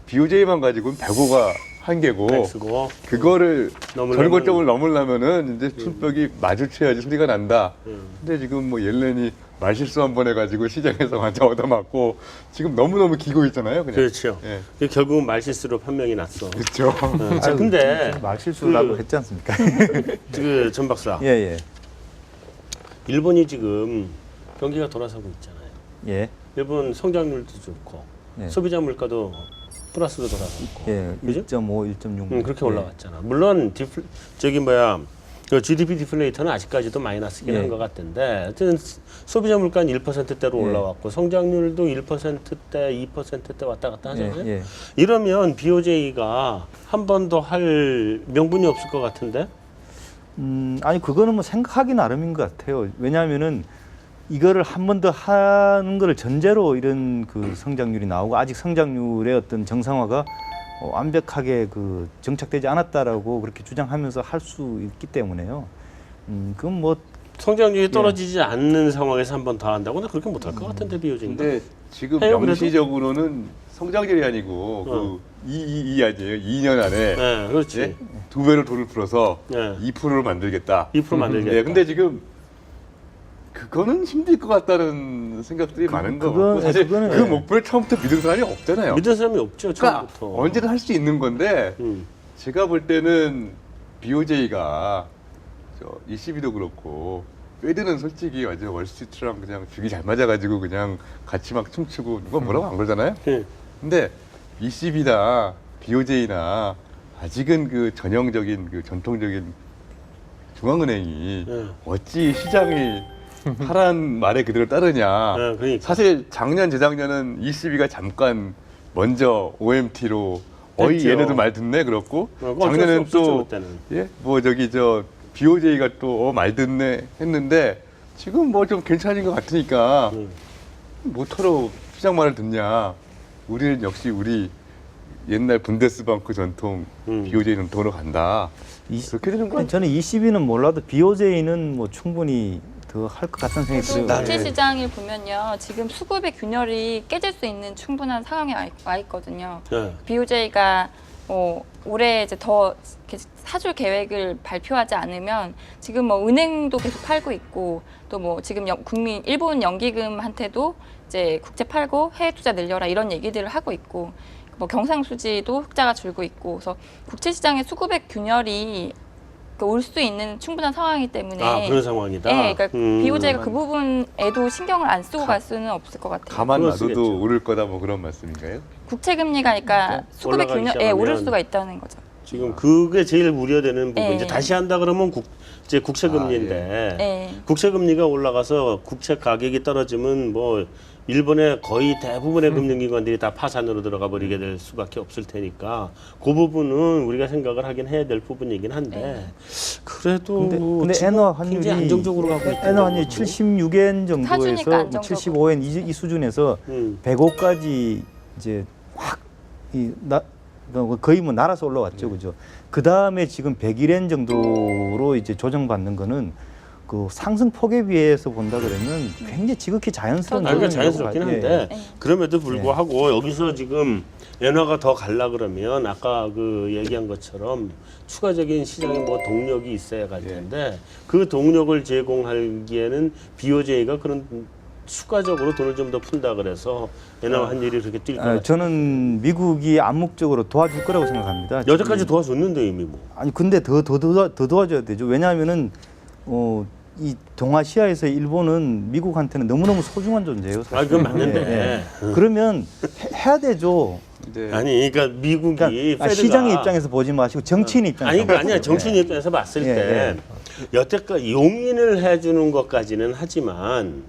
Speaker 2: BOJ만 가지고는 105가 한계고
Speaker 1: X고.
Speaker 2: 그거를
Speaker 1: 넘으려면-
Speaker 2: 전고점을 넘으려면은 이제 손뼉이 마주쳐야지 소리가 난다. 근데 지금 뭐 옐렌이 말실수 한 번 해가지고 시장에서 완전 얻어맞고 지금 너무너무 기고 있잖아요. 그냥.
Speaker 1: 그렇죠.
Speaker 2: 예.
Speaker 1: 결국은 말실수로 판명이 났어.
Speaker 2: 그렇죠.
Speaker 1: 자, 근데
Speaker 5: 말실수라고 했지 않습니까?
Speaker 1: 그 전 박사,
Speaker 5: 예, 예.
Speaker 1: 일본이 지금 경기가 돌아서고 있잖아요.
Speaker 5: 예.
Speaker 1: 일본 성장률도 좋고
Speaker 5: 예.
Speaker 1: 소비자 물가도 플러스로 돌아섰고
Speaker 5: 예.
Speaker 1: 그죠?
Speaker 5: 1.5, 1.6.
Speaker 1: 그렇게 올라갔잖아. 물론 그 GDP 디플레이터는 아직까지도 마이너스긴
Speaker 5: 예.
Speaker 1: 한 것 같은데 하여튼 소비자 물가는 1%대로
Speaker 5: 예.
Speaker 1: 올라왔고 성장률도 1%대, 2%대 왔다 갔다 하잖아요.
Speaker 5: 예.
Speaker 1: 이러면 BOJ가 한 번 더 할 명분이 없을 것 같은데?
Speaker 5: 아니 그거는 뭐 생각하기 나름인 것 같아요. 왜냐하면은 이거를 한 번 더 하는 거를 전제로 이런 그 성장률이 나오고 아직 성장률의 어떤 정상화가 완벽하게 그 정착되지 않았다라고 그렇게 주장하면서 할 수 있기 때문에요. 그건 뭐
Speaker 1: 성장률이 떨어지지 않는 상황에서 한 번 더 한다고는 그렇게 못할 것 같은데 BOJ가.
Speaker 2: 근데 지금
Speaker 1: 해요, 그래도?
Speaker 2: 명시적으로는 성장률이 아니고 그 2 아니에요. 2년 안에
Speaker 1: 네, 그렇지.
Speaker 2: 예? 2배로 돈을 풀어서
Speaker 1: 네.
Speaker 2: 2%를 만들겠다.
Speaker 1: 2% 만들겠다.
Speaker 2: 예, 근데 지금 그거는 힘들 것 같다는 생각들이 많은 거
Speaker 5: 그건-
Speaker 2: 같고 사실
Speaker 5: 그거는-
Speaker 2: 그 목표를 처음부터 믿은 사람이 없잖아요.
Speaker 1: 믿은 사람이 없죠,
Speaker 2: 그러니까
Speaker 1: 처음부터.
Speaker 2: 언제든 할 수 있는 건데
Speaker 1: 음.
Speaker 2: 제가 볼 때는 BOJ가 ECB도 그렇고 페드는 솔직히 완전 월스트리트랑 그냥 죽이 잘 맞아가지고 그냥 같이 막 춤추고 누가 뭐라고 안 그러잖아요.
Speaker 1: 예.
Speaker 2: 근데 ECB나 BOJ나 아직은 그 전형적인 그 전통적인 중앙은행이
Speaker 1: 네.
Speaker 2: 어찌 시장이 하란 말에 그대로 따르냐.
Speaker 1: 네, 그러니까.
Speaker 2: 사실 작년 재작년은 ECB가 잠깐 먼저 OMT로 어이
Speaker 1: 했죠.
Speaker 2: 얘네도 말 듣네 그렇고
Speaker 1: 어쩔 수
Speaker 2: 작년에는
Speaker 1: 없었죠,
Speaker 2: 또
Speaker 1: 그때는.
Speaker 2: 예? 뭐 저기 저 BOJ가 또 말 듣네 했는데 지금 뭐 좀 괜찮은 것 같으니까 뭐터로 시장 말을 듣냐. 우리는 역시 우리 옛날 분데스방크 전통 BOJ 전통으로 간다. 그렇게 되는 거 같아요.
Speaker 5: 저는 ECB는 몰라도 BOJ는 뭐 충분히 더 할 것 같다는 생각이
Speaker 3: 그리고
Speaker 5: 들어요.
Speaker 3: 국채 시장을 보면요, 지금 수급의 균열이 깨질 수 있는 충분한 상황에 와 있거든요.
Speaker 1: 네.
Speaker 3: BOJ가 올해 이제 더 이렇게 사줄 계획을 발표하지 않으면 지금 뭐 은행도 계속 팔고 있고 또 뭐 지금 일본 연기금한테도 이제 국채 팔고 해외 투자 늘려라 이런 얘기들을 하고 있고 뭐 경상수지도 흑자가 줄고 있고 그래서 국채 시장의 수급의 균열이 올 수 있는 충분한 상황이기 때문에
Speaker 1: 아, 그런 상황이다.
Speaker 3: 네, 그러니까 BOJ가 그 부분에도 신경을 안 쓰고 갈 수는 없을 것 같아요.
Speaker 2: 가만
Speaker 1: 그럴
Speaker 2: 놔둬도
Speaker 1: 수겠죠.
Speaker 2: 오를 거다 뭐 그런 말씀인가요?
Speaker 3: 국채 금리가 그러니까 수급의
Speaker 1: 올라가기
Speaker 3: 균열,
Speaker 1: 시작하면
Speaker 3: 오를 수가 있다는 거죠.
Speaker 1: 지금 그게 제일 우려되는 부분.
Speaker 3: 네.
Speaker 1: 이제 다시 한다 그러면 이제 국채 금리인데
Speaker 3: 네.
Speaker 1: 국채 금리가 올라가서 국채 가격이 떨어지면 뭐 일본의 거의 대부분의 금융기관들이 다 파산으로 들어가 버리게 될 수밖에 없을 테니까 그 부분은 우리가 생각을 하긴 해야 될 부분이긴 한데 그래도
Speaker 5: 근데
Speaker 1: 지금
Speaker 5: 엔화 환율이
Speaker 1: 굉장히 안정적으로 가고 있다.
Speaker 5: 엔화 환율이 76엔
Speaker 3: 사주니까
Speaker 5: 정도에서
Speaker 3: 안정적으로.
Speaker 5: 75엔 이 수준에서 105까지 이제 거의 뭐 날아서 올라왔죠, 그죠? 그 다음에 지금 101엔 정도로 이제 조정받는 거는 그 상승 폭에 비해서 본다 그러면 굉장히 지극히 자연스러운
Speaker 1: 그러니까
Speaker 5: 조정이라고
Speaker 1: 자연스럽긴
Speaker 5: 봐요.
Speaker 1: 한데
Speaker 3: 예.
Speaker 1: 그럼에도 불구하고 여기서 지금 엔화가 더 갈라 그러면 아까 그 얘기한 것처럼 추가적인 시장에 뭐 동력이 있어야 갈 텐데 그 동력을 제공하기에는 BOJ가 그런 추가적으로 돈을 좀 더 푼다 그래서 엔화 환율이 그렇게 뛸 것 같아요.
Speaker 5: 저는 미국이 암묵적으로 도와줄 거라고 생각합니다.
Speaker 1: 여태까지 도와줬는데 이미 뭐.
Speaker 5: 아니 근데 더 도와줘야 되죠. 왜냐하면은 이 동아시아에서 일본은 미국한테는 너무너무 소중한 존재예요. 사실.
Speaker 1: 그건 맞는데.
Speaker 5: 예, 예. 그러면 해야 되죠.
Speaker 2: 이제
Speaker 1: 아니 그러니까 미국이
Speaker 5: 그러니까
Speaker 1: 페드가
Speaker 5: 시장의 입장에서 보지 마시고 정치인 입장에서
Speaker 1: 아니 그러니까 아니야
Speaker 5: 보세요.
Speaker 1: 정치인
Speaker 5: 예.
Speaker 1: 입장에서 봤을
Speaker 5: 예,
Speaker 1: 때 여태까지 용인을 해주는 것까지는 하지만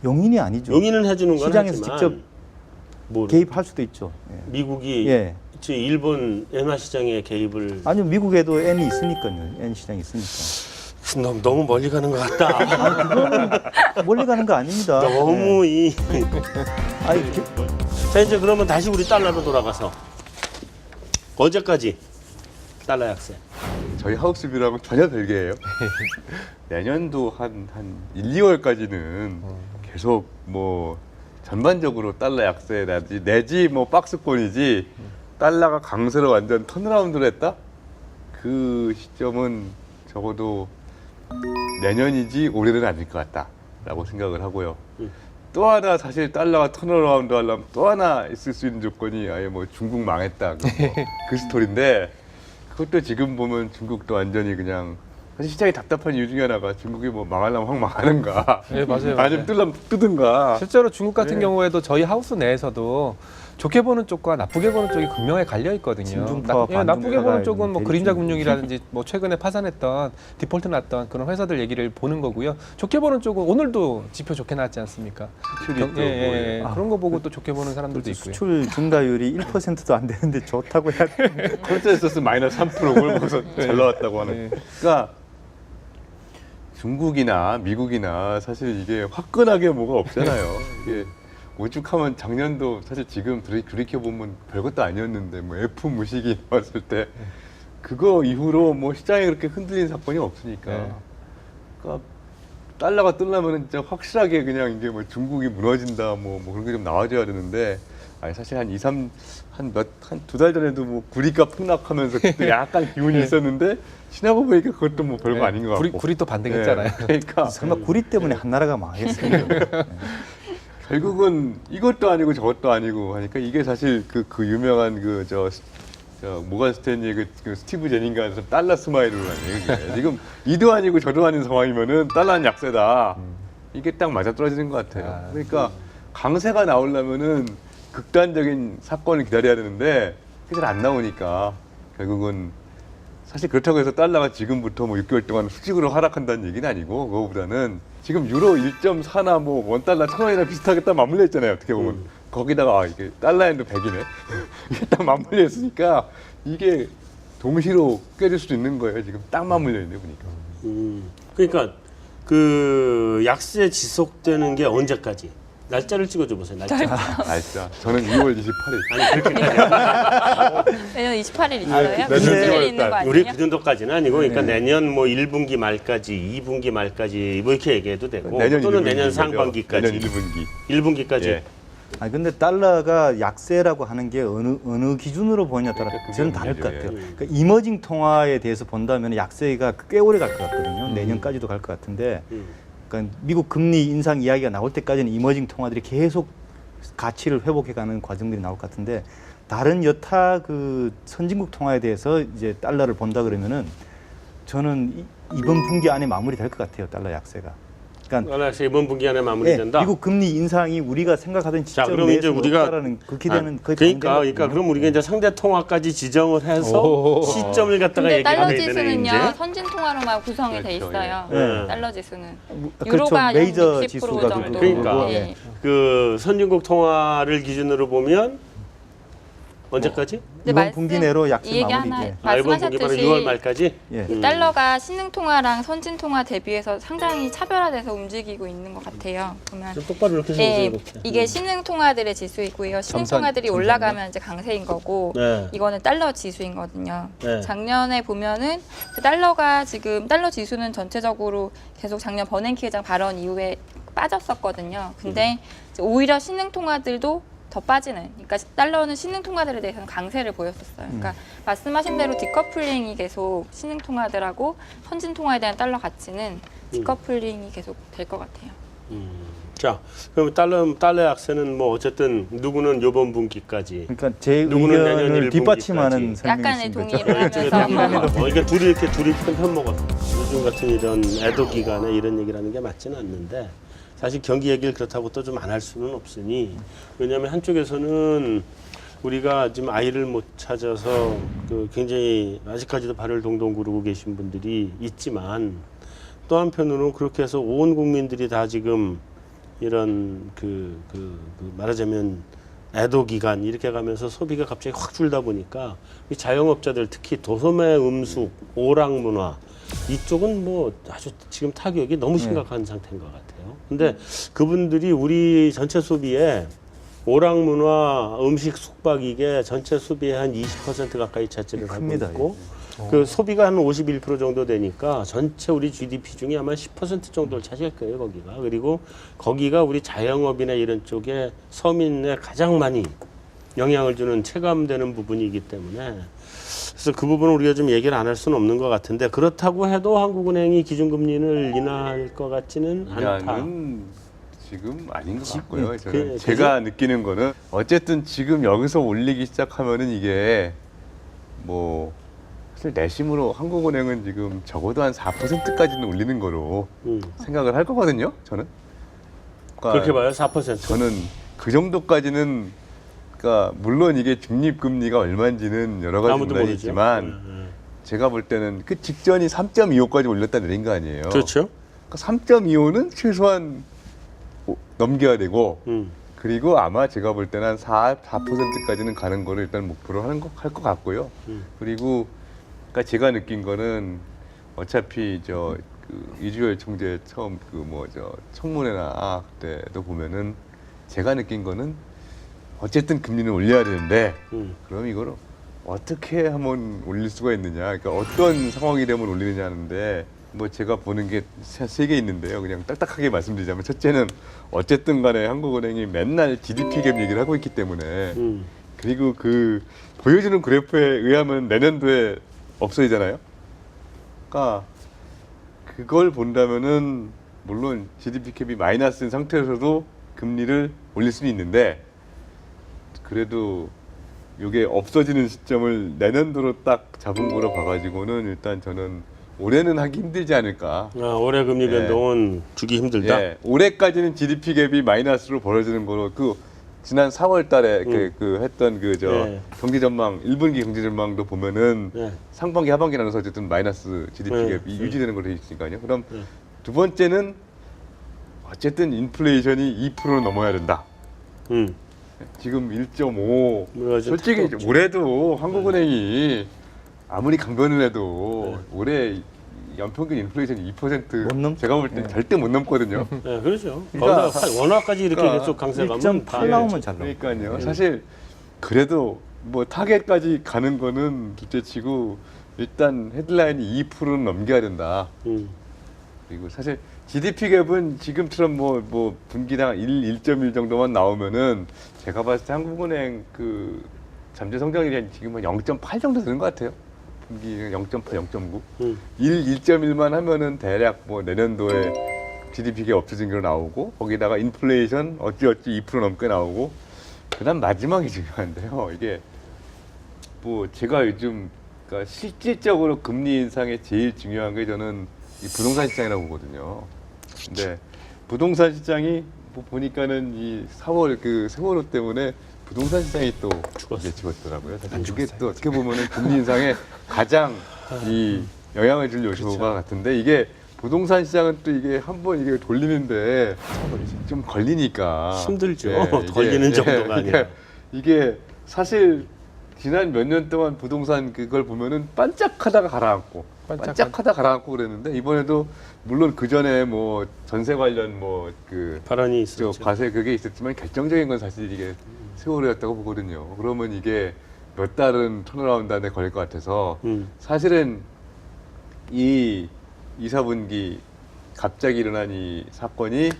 Speaker 5: 용인이 아니죠.
Speaker 1: 용인을 해주는 건
Speaker 5: 시장에서
Speaker 1: 하지만
Speaker 5: 직접
Speaker 1: 뭐
Speaker 5: 개입할 수도 있죠. 예.
Speaker 1: 미국이
Speaker 5: 예.
Speaker 1: 일본 엔화 시장에 개입을
Speaker 5: 아니요, 미국에도 N이 있으니까요. N 시장이 있으니까.
Speaker 1: 너무 멀리 가는 것 같다.
Speaker 5: 멀리 가는 거 아닙니다.
Speaker 1: 너무
Speaker 5: 예. 아니,
Speaker 1: 자 이제 그러면 다시 우리 달러로 돌아가서 어제까지 달러 약세.
Speaker 2: 저희 하우스뷰랑은 전혀 별개예요. 내년도 한 1, 2월까지는 계속 뭐 전반적으로 달러 약세 내지 뭐 박스권이지 달러가 강세로 완전 턴어라운드를 했다? 그 시점은 적어도 내년이지 올해는 아닐 것 같다라고 생각을 하고요. 또 하나 사실 달러가 턴어라운드 하려면 또 하나 있을 수 있는 조건이 아예 뭐 중국 망했다 그 스토리인데 그것도 지금 보면 중국도 완전히 그냥 사실 시장이 답답한 이유 중에 하나가 중국이 뭐 망하려면 확 망하는가
Speaker 4: 예, 맞아요.
Speaker 2: 아니면 뜰려면 뜨든가
Speaker 4: 실제로 중국 같은
Speaker 2: 네.
Speaker 4: 경우에도 저희 하우스 내에서도 좋게 보는 쪽과 나쁘게 보는 쪽이 극명하게 갈려 있거든요.
Speaker 5: 진중파와
Speaker 4: 나쁘게 보는
Speaker 5: 반중파가
Speaker 4: 쪽은 뭐
Speaker 5: 대립
Speaker 4: 그림자
Speaker 5: 중이죠.
Speaker 4: 금융이라든지 뭐 최근에 파산했던 디폴트 났던 그런 회사들 얘기를 보는 거고요. 좋게 보는 쪽은 오늘도 지표 좋게 나왔지 않습니까?
Speaker 2: 수출이 또
Speaker 4: 그런 거 보고 또 좋게 보는 사람들도 있고요.
Speaker 5: 수출 증가율이 1%도 안 되는데 좋다고 해야 돼.
Speaker 2: 컨센서스 마이너스 3% 그걸 보고서 잘 나왔다고 하는.
Speaker 4: 네.
Speaker 2: 그러니까 중국이나 미국이나 사실 이게 화끈하게 뭐가 없잖아요. 이게 오죽하면 작년도 사실 지금 돌이켜 보면 별것도 아니었는데 뭐 F 무식이 나왔을 때 그거 이후로 뭐 시장이 그렇게 흔들린 사건이 없으니까.
Speaker 4: 네.
Speaker 2: 그러니까 달러가 뜨려면 진짜 확실하게 그냥 이게 뭐 중국이 무너진다 뭐 그런 게 좀 나와줘야 되는데 아니 사실 한 2, 3, 한 두 달 전에도 뭐 구리가 폭락하면서 그때 약간 기운이 있었는데 지나고 보니까 그것도 뭐 별거 아닌 것 같고.
Speaker 4: 구리 또 반등했잖아요.
Speaker 2: 네, 그러니까
Speaker 5: 설마 구리 때문에 한 나라가 망했어요.
Speaker 2: 결국은 이것도 아니고 저것도 아니고 하니까 이게 사실 그 유명한 저 모건 스탠리의 그 스티브 제닌가 달러 스마일이라는 얘기예요. 지금 이도 아니고 저도 아닌 상황이면은 달러는 약세다. 이게 딱 맞아떨어지는 것 같아요. 그러니까 강세가 나오려면은 극단적인 사건을 기다려야 되는데 그게 잘 안 나오니까 결국은 사실 그렇다고 해서 달러가 지금부터 뭐 6개월 동안 수직으로 하락한다는 얘기는 아니고 그거보다는 지금 유로 1.4나 뭐 원달러 1,000원이나 비슷하게 딱 맞물려 있잖아요. 어떻게 보면 거기다가 이게 달러엔도 100이네 이게 딱 맞물려 있으니까 이게 동시로 깨질 수도 있는 거예요. 지금 딱 맞물려 있네 보니까.
Speaker 1: 그러니까 그 약세 지속되는 게 언제까지? 날짜를 찍어줘 보세요. 날짜.
Speaker 2: 날짜. 저는 2월 28일.
Speaker 1: 아니 그렇게까지.
Speaker 3: 내년 28일 있어요?
Speaker 2: 내년
Speaker 3: 27일 있는 거
Speaker 1: 우리
Speaker 3: 아니에요?
Speaker 1: 그 정도까지는 아니고, 그러니까 내년 뭐 1분기 말까지, 2분기 말까지 뭐 이렇게 얘기해도 되고, 또는
Speaker 2: 1분기
Speaker 1: 내년
Speaker 2: 거죠.
Speaker 1: 상반기까지,
Speaker 2: 내년 1분기.
Speaker 1: 1분기까지.
Speaker 2: 예.
Speaker 5: 아니 근데 달러가 약세라고 하는 게 어느 기준으로 보느냐에 따라
Speaker 2: 그게
Speaker 5: 저는 다를 것
Speaker 2: 문제예요.
Speaker 5: 같아요. 그러니까 이머징 통화에 대해서 본다면 약세가 꽤 오래 갈 것 같거든요. 내년까지도 갈 것 같은데, 그러니까 미국 금리 인상 이야기가 나올 때까지는 이머징 통화들이 계속 가치를 회복해가는 과정들이 나올 것 같은데, 다른 여타 그 선진국 통화에 대해서 이제 달러를 본다 그러면은 저는 이번 분기 안에 마무리될 것 같아요. 달러 약세가. 그러니까
Speaker 1: 달러에서 이번 분기 안에 마무리된다.
Speaker 5: 미국 금리 인상이 우리가 생각하던
Speaker 1: 자,
Speaker 5: 시점
Speaker 1: 그럼 이제
Speaker 5: 내에서
Speaker 1: 우리가
Speaker 5: 없다라는 그 기대는 거의
Speaker 1: 그러니까
Speaker 5: 반대거든요.
Speaker 1: 우리가 이제 상대 통화까지 지정을 해서
Speaker 4: 오.
Speaker 1: 시점을 갖다가
Speaker 3: 근데
Speaker 1: 얘기를
Speaker 3: 달러
Speaker 1: 해야 되네
Speaker 3: 지수는요
Speaker 1: 이제.
Speaker 3: 선진 통화 통화로만 구성이 돼
Speaker 2: 그렇죠,
Speaker 3: 있어요.
Speaker 1: 예.
Speaker 3: 달러 지수는.
Speaker 5: 그렇죠.
Speaker 3: 유로가 약
Speaker 5: 메이저
Speaker 3: 60%
Speaker 5: 지수가
Speaker 3: 정도.
Speaker 1: 그러니까.
Speaker 3: 예.
Speaker 1: 그 선진국 통화를 기준으로 보면 언제까지?
Speaker 3: 근데
Speaker 5: 이번 분기 내로 약속
Speaker 3: 이 얘기 하나
Speaker 5: 마무리.
Speaker 1: 이번 분기 바로 6월 말까지?
Speaker 5: 예.
Speaker 3: 이 달러가 신흥 통화랑 선진 통화 대비해서 상당히 차별화돼서 움직이고 있는 것 같아요. 보면
Speaker 1: 좀 똑바로 이렇게
Speaker 3: 네,
Speaker 1: 세우세요. 이렇게.
Speaker 3: 이게 신흥 통화들의 지수이고요. 신흥
Speaker 4: 점선,
Speaker 3: 통화들이
Speaker 4: 점선이요?
Speaker 3: 올라가면 이제 강세인 거고
Speaker 1: 네.
Speaker 3: 이거는 달러 지수이거든요.
Speaker 1: 네.
Speaker 3: 작년에 보면은 달러가 지금 달러 지수는 전체적으로 계속 작년 버냉키 회장 발언 이후에 빠졌었거든요. 근데 이제 오히려 신흥 통화들도 더 빠지는. 그러니까 달러는 신흥 통화들에 대해서는 강세를 보였었어요. 그러니까 말씀하신 대로 디커플링이 계속 신흥 통화들하고 선진 통화에 대한 달러 가치는 디커플링이 계속 될 것 같아요.
Speaker 1: 자, 그럼 달러 약세는 뭐 어쨌든 누구는 이번 분기까지,
Speaker 5: 그러니까 제
Speaker 1: 누구는 내년
Speaker 5: 의견을
Speaker 1: 1분기까지.
Speaker 5: 뒷받침하는
Speaker 3: 약간의
Speaker 5: 설명이신 거죠.
Speaker 3: 동의를 하면서
Speaker 1: 그러니까 둘이 이렇게 편편 먹었어. 요즘 같은 이런 애도 기간에 이런 얘기라는 게 맞지는 않는데 사실 경기 얘기를 그렇다고 또 좀 안 할 수는 없으니 왜냐하면 한쪽에서는 우리가 지금 아이를 못 찾아서 그 굉장히 아직까지도 발을 동동 구르고 계신 분들이 있지만 또 한편으로는 그렇게 해서 온 국민들이 다 지금 이런 말하자면 애도 기간 이렇게 가면서 소비가 갑자기 확 줄다 보니까 이 자영업자들 특히 도소매 음식, 오락 문화 이쪽은 뭐 아주 지금 타격이 너무 심각한 상태인 것 같아요. 근데 그분들이 우리 전체 소비에 오락 문화, 음식, 숙박 이게 전체 소비의 한 20% 가까이 차지를 하고
Speaker 5: 큽니다,
Speaker 1: 있고 그 소비가 한 51% 정도 되니까 전체 우리 GDP 중에 아마 10% 정도를 차지할 거예요, 거기가. 그리고 거기가 우리 자영업이나 이런 쪽에 서민에 가장 많이 영향을 주는 체감되는 부분이기 때문에 그래서 그 부분은 우리가 좀 얘기를 안 할 수는 없는 것 같은데 그렇다고 해도 한국은행이 기준금리를 인하할 것 같지는 않다.
Speaker 2: 인하는 지금 아닌 것 같고요.
Speaker 1: 그-
Speaker 2: 제가 느끼는 거는 어쨌든 지금 여기서 올리기 시작하면은 이게 뭐 사실 내심으로 한국은행은 지금 적어도 한 4%까지는 올리는 거로 생각을 할 거거든요. 저는. 그러니까
Speaker 1: 그렇게 봐요, 4%.
Speaker 2: 저는 그 정도까지는 그러니까 물론 이게 중립금리가 얼마인지는 여러 가지
Speaker 1: 아무도
Speaker 2: 문제가
Speaker 1: 모르죠.
Speaker 2: 있지만 제가 볼 때는 그 직전이 3.25까지 올렸다 내린 거 아니에요.
Speaker 1: 그렇죠.
Speaker 2: 그러니까 3.25는 최소한 넘겨야 되고 그리고 아마 제가 볼 때는 한 4%까지는 가는 거를 일단 목표로 할 것 같고요. 그리고 그러니까 제가 느낀 거는 어차피 이주열 총재 처음 청문회나 그때도 보면은 제가 느낀 거는 어쨌든 금리는 올려야 되는데 그럼 이거를 어떻게 하면 올릴 수가 있느냐, 그러니까 어떤 상황이 되면 올리느냐 하는데 뭐 제가 보는 게 세 개 있는데요. 그냥 딱딱하게 말씀드리자면 첫째는 어쨌든 간에 한국은행이 맨날 GDP 갭 얘기를 하고 있기 때문에 그리고 그 보여주는 그래프에 의하면 내년도에 없어지잖아요. 그러니까 그걸 본다면은 물론 GDP 캡이 마이너스인 상태에서도 금리를 올릴 수는 있는데 그래도 이게 없어지는 시점을 내년도로 딱 잡은 거로 봐가지고는 일단 저는 올해는 하기 힘들지 않을까.
Speaker 1: 올해 금리 변동은 주기 힘들다.
Speaker 2: 예, 올해까지는 GDP 갭이 마이너스로 벌어지는 거로 지난 4월달에 했던
Speaker 1: 네.
Speaker 2: 경제 전망 1분기 경제 전망도 보면은
Speaker 1: 네.
Speaker 2: 상반기 하반기 나눠서 어쨌든 마이너스 GDP
Speaker 1: 네.
Speaker 2: 갭이 유지되는 걸로 돼 있으니까요. 그럼 두 번째는 어쨌든 인플레이션이 2%는 넘어야 된다. 지금 1.5.
Speaker 1: 그래가지고
Speaker 2: 솔직히
Speaker 1: 택도 없죠.
Speaker 2: 올해도 한국은행이 아무리 강변을 해도 올해 연평균 인플레이션이 2%
Speaker 5: 못 넘-
Speaker 2: 제가 볼 때 절대 못 넘거든요.
Speaker 1: 네, 그렇죠.
Speaker 2: 그러니까-
Speaker 1: 거기다 원화까지 이렇게
Speaker 2: 그러니까
Speaker 1: 계속 강세가면
Speaker 5: 1.8 나오면 잘 나오고.
Speaker 2: 그러니까요. 사실 그래도 뭐 타겟까지 가는 거는 둘째치고 일단 헤드라인이 2%는 넘겨야 된다. 그리고 사실 GDP 갭은 지금처럼 뭐 분기당 1.1 정도만 나오면은 제가 봤을 때 한국은행 잠재 성장률이 지금 한 0.8 정도 되는 것 같아요. 분기 0.8, 0.9. 1.1만 하면은 대략 뭐 내년도에 GDP 갭 없어진 게 나오고 거기다가 인플레이션 어찌어찌 2% 넘게 나오고 그다음 마지막이 중요한데요. 이게 뭐 제가 요즘 그러니까 실질적으로 금리 인상에 제일 중요한 게 저는 이 부동산 시장이라고 보거든요. 근데 부동산 시장이 뭐 보니까는 이 4월 세월호 때문에 부동산 시장이 또 죽었더라고요. 사실 그게 또 어떻게 보면은 금리 인상의 가장 이 영향을 줄 요소가 같은데 이게 부동산 시장은 또 이게 한번 이게 돌리는데 좀 걸리니까
Speaker 1: 힘들죠.
Speaker 2: 예,
Speaker 1: 걸리는 정도가 아니라.
Speaker 2: 이게 사실 지난 몇 년 동안 부동산 그걸 보면은 반짝하다가 가라앉고 반짝하다 가라앉고 그랬는데 이번에도 물론 그 전에 뭐 전세 관련 뭐 그
Speaker 1: 발언이
Speaker 2: 저
Speaker 1: 있었죠.
Speaker 2: 과세 그게 있었지만 결정적인 건 사실 이게 세월호였다고 보거든요. 그러면 이게 몇 달은 턴어라운드 안에 걸릴 것 같아서 사실은 이 2, 4분기 갑자기 일어난 이 사건이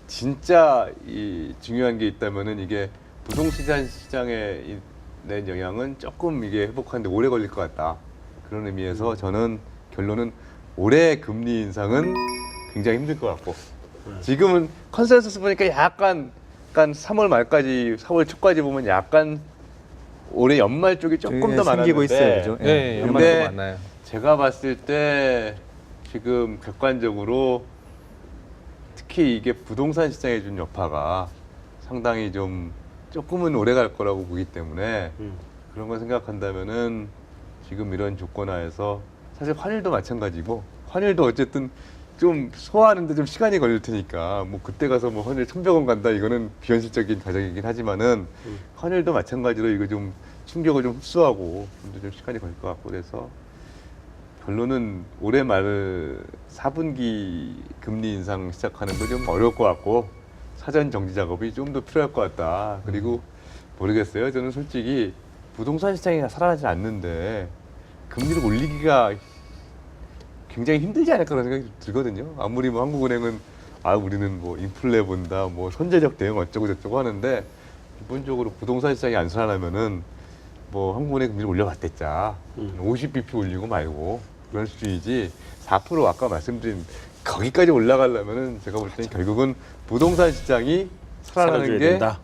Speaker 2: 진짜 이 중요한 게 있다면은 이게 부동산 시장에 낸 영향은 조금 이게 회복하는데 오래 걸릴 것 같다. 그런 의미에서 저는 결론은 올해 금리 인상은 굉장히 힘들 것 같고 지금은 컨센서스 보니까 약간 3월 말까지 4월 초까지 보면 약간 올해 연말 쪽이 조금 더
Speaker 5: 생기고 있어요.
Speaker 2: 많았는데
Speaker 5: 그죠?
Speaker 4: 네,
Speaker 2: 근데
Speaker 4: 연말도 많나요?
Speaker 2: 제가 봤을 때 지금 객관적으로 특히 이게 부동산 시장에 준 여파가 상당히 좀 조금은 오래 갈 거라고 보기 때문에 그런 걸 생각한다면은 지금 이런 조건 하에서 사실 환율도 마찬가지고 환율도 어쨌든 좀 소화하는데 좀 시간이 걸릴 테니까 뭐 그때 가서 뭐 환율 1,100원 간다 이거는 비현실적인 가정이긴 하지만은 환율도 마찬가지로 이거 좀 충격을 좀 흡수하고 좀 시간이 걸릴 것 같고 그래서 결론은 올해 말 4분기 금리 인상 시작하는 거 좀 어려울 것 같고 사전 정지 작업이 좀 더 필요할 것 같다. 그리고 모르겠어요. 저는 솔직히 부동산 시장이 살아나지 않는데 금리를 올리기가 굉장히 힘들지 않을까 그런 생각이 들거든요. 아무리 뭐 한국은행은 우리는 뭐 인플레 본다, 뭐 선제적 대응 어쩌고 저쩌고 하는데 기본적으로 부동산 시장이 안 살아나면은 뭐 한국은행 금리를 올려봤댔자 50bp 올리고 말고 그런 수준이지 4% 아까 말씀드린 거기까지 올라가려면은 제가 볼 때는 결국은 부동산 시장이 살아나는
Speaker 1: 살아줘야
Speaker 2: 게
Speaker 1: 된다.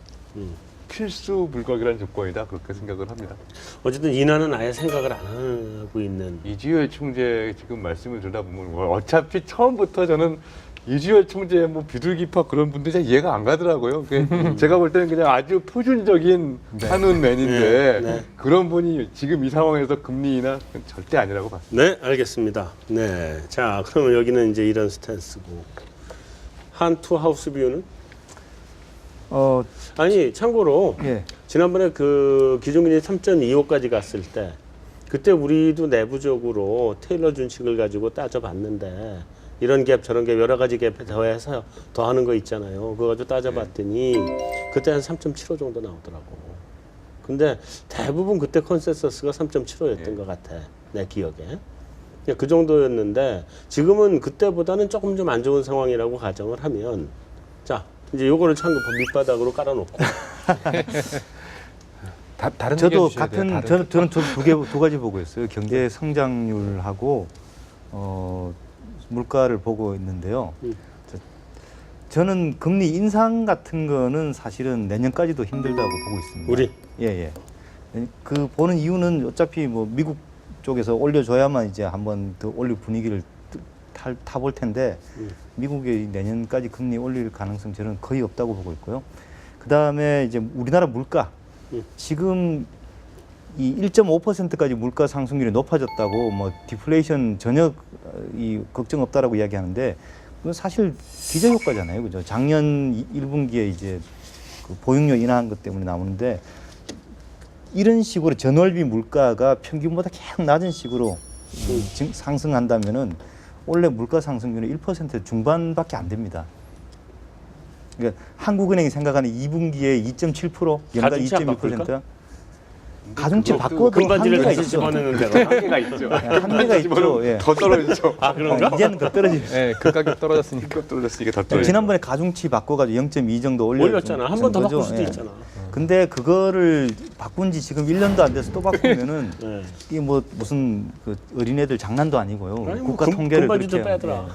Speaker 2: 필수 불가결한 조건이다 그렇게 생각을 합니다.
Speaker 1: 어쨌든 인하는 아예 생각을 안 하고 있는.
Speaker 2: 이주열 총재 지금 말씀을 들어보면 어차피 처음부터 저는 이주열 총재 뭐 비둘기파 그런 분들이 잘 이해가 안 가더라고요. 제가 볼 때는 그냥 아주 표준적인 한운맨인데
Speaker 1: 네.
Speaker 2: 그런 분이 지금 이 상황에서 금리 인하 절대 아니라고 봤습니다.
Speaker 1: 네, 알겠습니다. 네. 자, 그러면 여기는 이제 이런 스탠스고. 한투 하우스 뷰는? 아니, 참고로
Speaker 5: 예.
Speaker 1: 지난번에 그 기준금리 3.25까지 갔을 때 그때 우리도 내부적으로 테일러 준칙을 가지고 따져봤는데 이런 갭 저런 갭 여러 가지 갭에 더해서 더하는 거 있잖아요. 그거 가지고 따져봤더니 그때 한 3.75 정도 나오더라고. 근데 대부분 그때 컨센서스가 3.75였던 것 같아. 내 기억에. 그냥 그 정도였는데 지금은 그때보다는 조금 좀 안 좋은 상황이라고 가정을 하면 자 이제 요거를 참고 밑바닥으로 깔아놓고
Speaker 4: 다른
Speaker 5: 저도
Speaker 4: 얘기해 주셔야 돼요,
Speaker 5: 같은
Speaker 4: 다른.
Speaker 5: 저는 두 가지 보고 있어요. 경제 성장률하고 물가를 보고 있는데요. 저는 금리 인상 같은 거는 사실은 내년까지도 힘들다고 보고 있습니다.
Speaker 1: 우리
Speaker 5: 예. 그 보는 이유는 어차피 뭐 미국 쪽에서 올려줘야만 이제 한번 더 올릴 분위기를 타볼 텐데 미국이 내년까지 금리 올릴 가능성 저는 거의 없다고 보고 있고요. 그 다음에 이제 우리나라 물가 지금 이 1.5%까지 물가 상승률이 높아졌다고 뭐 디플레이션 전혀 이 걱정 없다라고 이야기하는데 그건 사실 기저 효과잖아요, 그죠? 작년 1분기에 이제 그 보육료 인하한 것 때문에 나오는데 이런 식으로 전월비 물가가 평균보다 계속 낮은 식으로 상승한다면은 원래 물가 상승률은 1% 중반밖에 안 됩니다. 그러니까 한국은행이 생각하는 2분기에 2.7% 연간
Speaker 1: 가중치 안 바꿀까?
Speaker 5: 2.2% 가중치 바꿔도
Speaker 1: 금반지를
Speaker 5: 한계가
Speaker 1: 다시
Speaker 5: 있죠.
Speaker 1: 집어넣는 데가
Speaker 2: 한계가 있죠.
Speaker 5: 한계가 있죠. 예.
Speaker 2: 더 떨어지죠.
Speaker 1: 아 그런가?
Speaker 5: 이제는 더 떨어지죠.
Speaker 4: 네, 그 가격 떨어졌으니까.
Speaker 2: 더 떨어졌으니까 더 떨어지죠.
Speaker 5: 지난번에 가중치 바꿔가지고 0.2 정도
Speaker 1: 올렸잖아. 한 번 더
Speaker 5: 거죠.
Speaker 1: 바꿀 수도
Speaker 5: 예.
Speaker 1: 있잖아.
Speaker 5: 근데 그거를 바꾼 지 지금 1년도 안 돼서 또 바꾸면은
Speaker 1: 네.
Speaker 5: 이게 뭐 무슨 그 어린애들 장난도 아니고요.
Speaker 1: 아니, 뭐
Speaker 5: 국가 통계를
Speaker 1: 금반지 좀
Speaker 5: 그렇게
Speaker 1: 빼더라.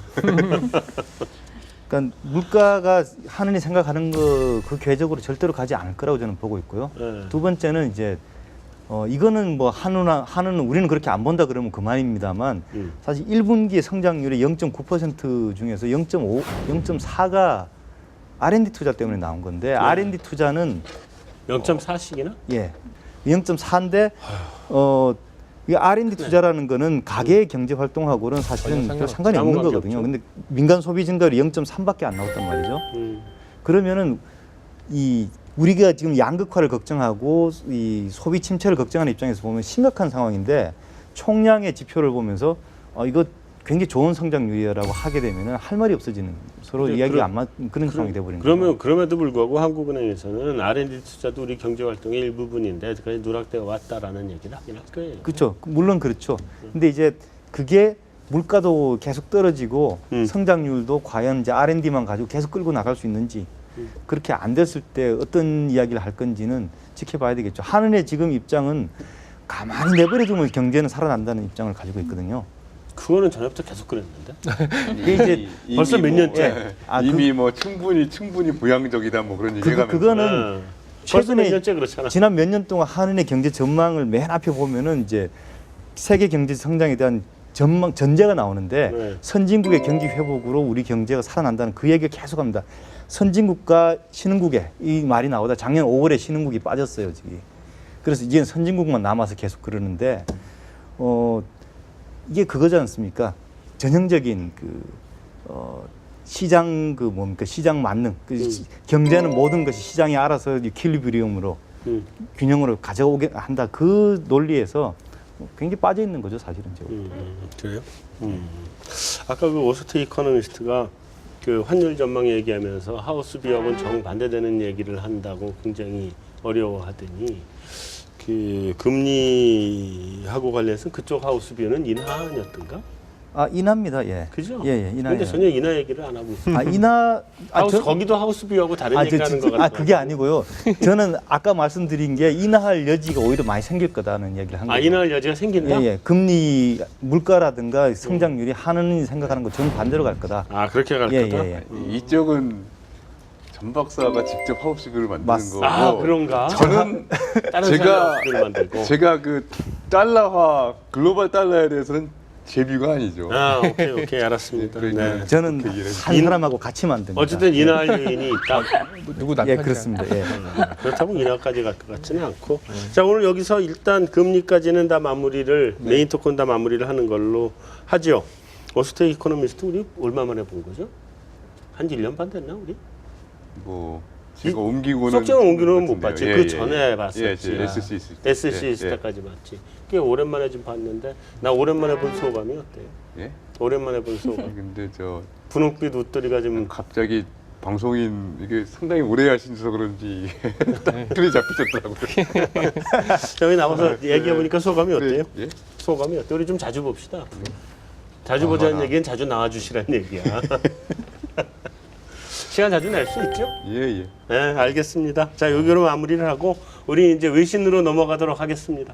Speaker 5: 그러니까 물가가 하느니 생각하는 거 그 궤적으로 절대로 가지 않을 거라고 저는 보고 있고요.
Speaker 1: 네.
Speaker 5: 두 번째는 이제 이거는 뭐 한우는 우리는 그렇게 안 본다 그러면 그만입니다만 사실 1분기의 성장률이 0.9% 중에서 0.5, 0.4가 R&D 투자 때문에 나온 건데 R&D 투자는
Speaker 1: 0.4씩이나?
Speaker 5: 예 0.4인데 이 R&D 투자라는 거는 가계 경제 활동하고는 사실은
Speaker 4: 전혀
Speaker 5: 별 상관이
Speaker 1: 아무
Speaker 5: 없는
Speaker 1: 관계
Speaker 5: 거거든요.
Speaker 1: 없죠.
Speaker 5: 근데 민간 소비 증가율이 0.3밖에 안 나왔단 말이죠. 그러면은 이 우리가 지금 양극화를 걱정하고 이 소비 침체를 걱정하는 입장에서 보면 심각한 상황인데 총량의 지표를 보면서 이거 굉장히 좋은 성장률이라고 하게 되면은 할 말이 없어지는 서로
Speaker 1: 근데
Speaker 5: 이야기가
Speaker 1: 그럼-
Speaker 5: 안 맞는 그런 상황이 돼버리는
Speaker 1: 그러면
Speaker 5: 거죠.
Speaker 1: 그럼에도 불구하고 한국은행에서는 R&D 투자도 우리 경제 활동의 일부분인데 그까지 누락되어 왔다라는 얘기를 하긴 할 거예요.
Speaker 5: 그렇죠. 물론 그렇죠. 근데 이제 그게 물가도 계속 떨어지고 성장률도 과연 이제 R&D만 가지고 계속 끌고 나갈 수 있는지 그렇게 안 됐을 때 어떤 이야기를 할 건지는 지켜봐야 되겠죠. 한은의 지금 입장은 가만히 내버려두면 경제는 살아난다는 입장을 가지고 있거든요.
Speaker 1: 그거는 전에부터 계속 그랬는데.
Speaker 5: 이게 이제
Speaker 1: 벌써 몇 년째?
Speaker 5: 예.
Speaker 2: 이미 뭐 충분히 부양적이다 뭐 그런 얘기가
Speaker 5: 그거는
Speaker 1: 벌써 몇
Speaker 5: 최근에
Speaker 1: 년째 그렇잖아.
Speaker 5: 지난 몇 년 동안 한은의 경제 전망을 맨 앞에 보면은 이제 세계 경제 성장에 대한 전망 전제가 나오는데
Speaker 1: 네.
Speaker 5: 선진국의 경기 회복으로 우리 경제가 살아난다는 그 얘기를 계속합니다. 선진국과 신흥국의 이 말이 나오다 작년 5월에 신흥국이 빠졌어요, 지금. 그래서 이제 선진국만 남아서 계속 그러는데 이게 그거지 않습니까? 전형적인 시장 뭡니까 시장 만능 경제는 모든 것이 시장이 알아서 이퀄리브리움으로 균형으로 가져오게 한다 그 논리에서 굉장히 빠져 있는 거죠 사실은 지금.
Speaker 1: 그래요? 아까 그 오스트 이코노미스트가 그 환율 전망 얘기하면서 하우스 뷰하고는 정반대되는 얘기를 한다고 굉장히 어려워하더니 그 금리하고 관련해서 그쪽 하우스 뷰는 인하였던가?
Speaker 5: 인하입니다. 예.
Speaker 1: 그죠?
Speaker 5: 예, 인하.
Speaker 1: 근데 전혀 인하 얘기를 안 하고 있어요.
Speaker 5: 인하.
Speaker 1: 거기도 하우스 뷰하고 다른 얘기하는 것 같아요.
Speaker 5: 그게 아니고요. 저는 아까 말씀드린 게 인하할 여지가 오히려 많이 생길 거다는 얘기를 한 거예요.
Speaker 1: 인하할 여지가 생긴다?
Speaker 5: 예. 금리 물가라든가 성장률이 한은이 생각하는 거 전 반대로 갈 거다.
Speaker 1: 그렇게 갈 거다?
Speaker 5: 예.
Speaker 2: 이쪽은 전 박사가 직접 하우스뷰를 만드는
Speaker 5: 맞습니다.
Speaker 2: 거고
Speaker 1: 그런가?
Speaker 2: 저는
Speaker 1: 다른 사람들을 만들고.
Speaker 2: 제가 그 달러화 글로벌 달러에 대해서는 제 뷰가 아니죠.
Speaker 1: 오케이 알았습니다. 네.
Speaker 5: 저는
Speaker 2: 그 얘기를
Speaker 5: 한 사람하고 같이 만듭니다.
Speaker 1: 어쨌든 인하할 요인이 있다.
Speaker 4: 누구 남편이
Speaker 5: 예, 그렇습니다. 예.
Speaker 1: 그렇다고 인하까지 갈 것 같지는 않고. 자, 오늘 여기서 일단 금리까지는 다 마무리를 메인 토크는 다 마무리를 하는 걸로 하죠. 오스트 이코노미스트 우리 얼마 만에 본 거죠? 한 1년 반 됐나 우리?
Speaker 2: 뭐 제가 옮기고는
Speaker 1: 석정을 옮기는 못
Speaker 2: 같은데요.
Speaker 1: 봤지.
Speaker 2: 예,
Speaker 1: 그
Speaker 2: 예,
Speaker 1: 전에
Speaker 2: 예.
Speaker 1: 봤었지.
Speaker 2: 예, SC 있을 때.
Speaker 1: SC 있을 때까지 봤지. 꽤 오랜만에 좀 봤는데 나 오랜만에 본 소감이 어때요?
Speaker 2: 예?
Speaker 1: 오랜만에 본 소감.
Speaker 2: 근데 저
Speaker 1: 분홍빛 웃돌이가 좀
Speaker 2: 갑자기 방송인 이게 상당히 오래 하셔서 그런지 틀이 잡히셨더라고요.
Speaker 1: 여기 나와서 얘기해 보니까 소감이 어때요?
Speaker 2: 예?
Speaker 1: 소감이 어때요? 우리 좀 자주 봅시다. 자주 보자는 얘기는 자주 나와 주시라는 얘기야. 시간 자주 낼 수 있죠?
Speaker 2: 예.
Speaker 1: 네, 알겠습니다. 자, 여기로 마무리를 하고 우리 이제 외신으로 넘어가도록 하겠습니다.